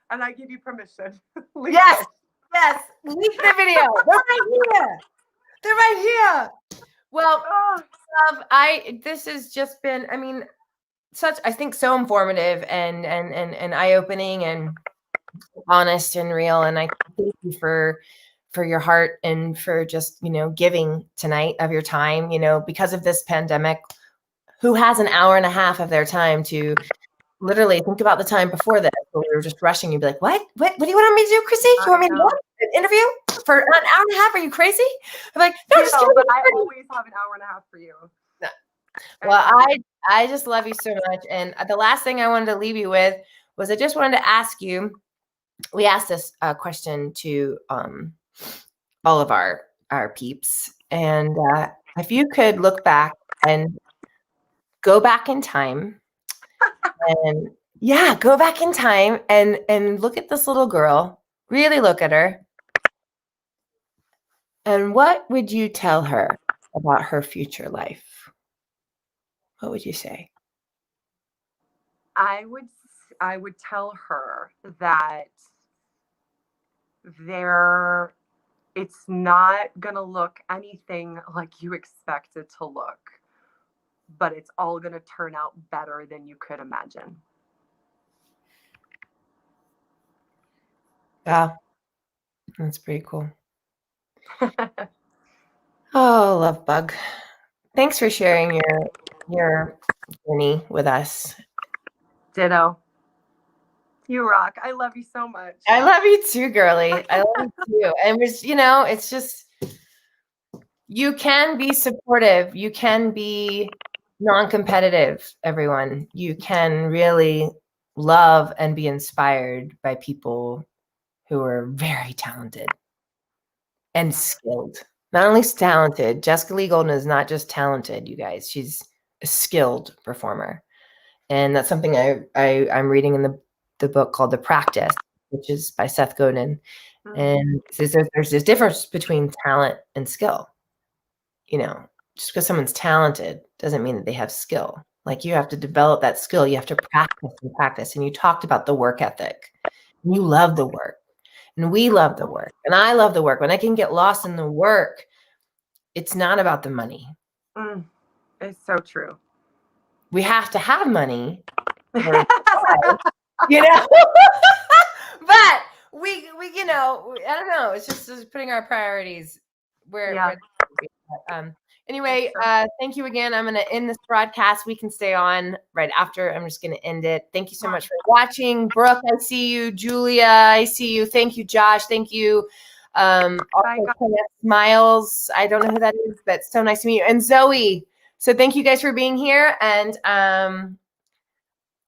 and I give you permission.
Yes. Leak the video. They're right here. Well, this has just been, I think so informative and eye-opening and honest and real. And I thank you for your heart and for just, giving tonight of your time, because of this pandemic. Who has an hour and a half of their time to literally think about the time before this when we were just rushing? You'd be like, what do you want me to do, Chryssie? You want me to do an interview for an hour and a half? Are you crazy? I'm like, no, just
but I always have an hour and a half for you.
No. Well, I just love you so much. And the last thing I wanted to leave you with was I just wanted to ask you, we asked this question to all of our peeps. And if you could look back and go back in time and go back in time and look at this little girl, really look at her. And what would you tell her about her future life? What would you say?
I would tell her that it's not gonna look anything like you expect it to look, but it's all gonna turn out better than you could imagine.
Wow, that's pretty cool. Oh, love bug. Thanks for sharing your journey with us.
Ditto. You rock. I love you so much.
I love you too, girly. I love you too. And it's just, you can be supportive. You can be non-competitive, everyone. You can really love and be inspired by people who are very talented and skilled. Not only talented, Jessica Lee Goldyn is not just talented, you guys. She's a skilled performer. And that's something I'm reading in the book called The Practice, which is by Seth Godin. And there's this difference between talent and skill. You know, just because someone's talented doesn't mean that they have skill. Like, you have to develop that skill. You have to practice and practice. And you talked about the work ethic. And you love the work. And we love the work. And I love the work. When I can get lost in the work, it's not about the money.
It's so true.
We have to have money, you know, but we you know, I don't know. It's just putting our priorities where anyway, thank you again. I'm going to end this broadcast. We can stay on right after. I'm just going to end it. Thank you so much for watching. Brooke, I see you. Julia, I see you. Thank you, Josh. Thank you. Smiles. I don't know who that is, but so nice to meet you. And Zoe. So thank you guys for being here. And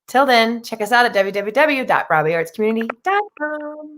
till then, check us out at www.broadwayartscommunity.com.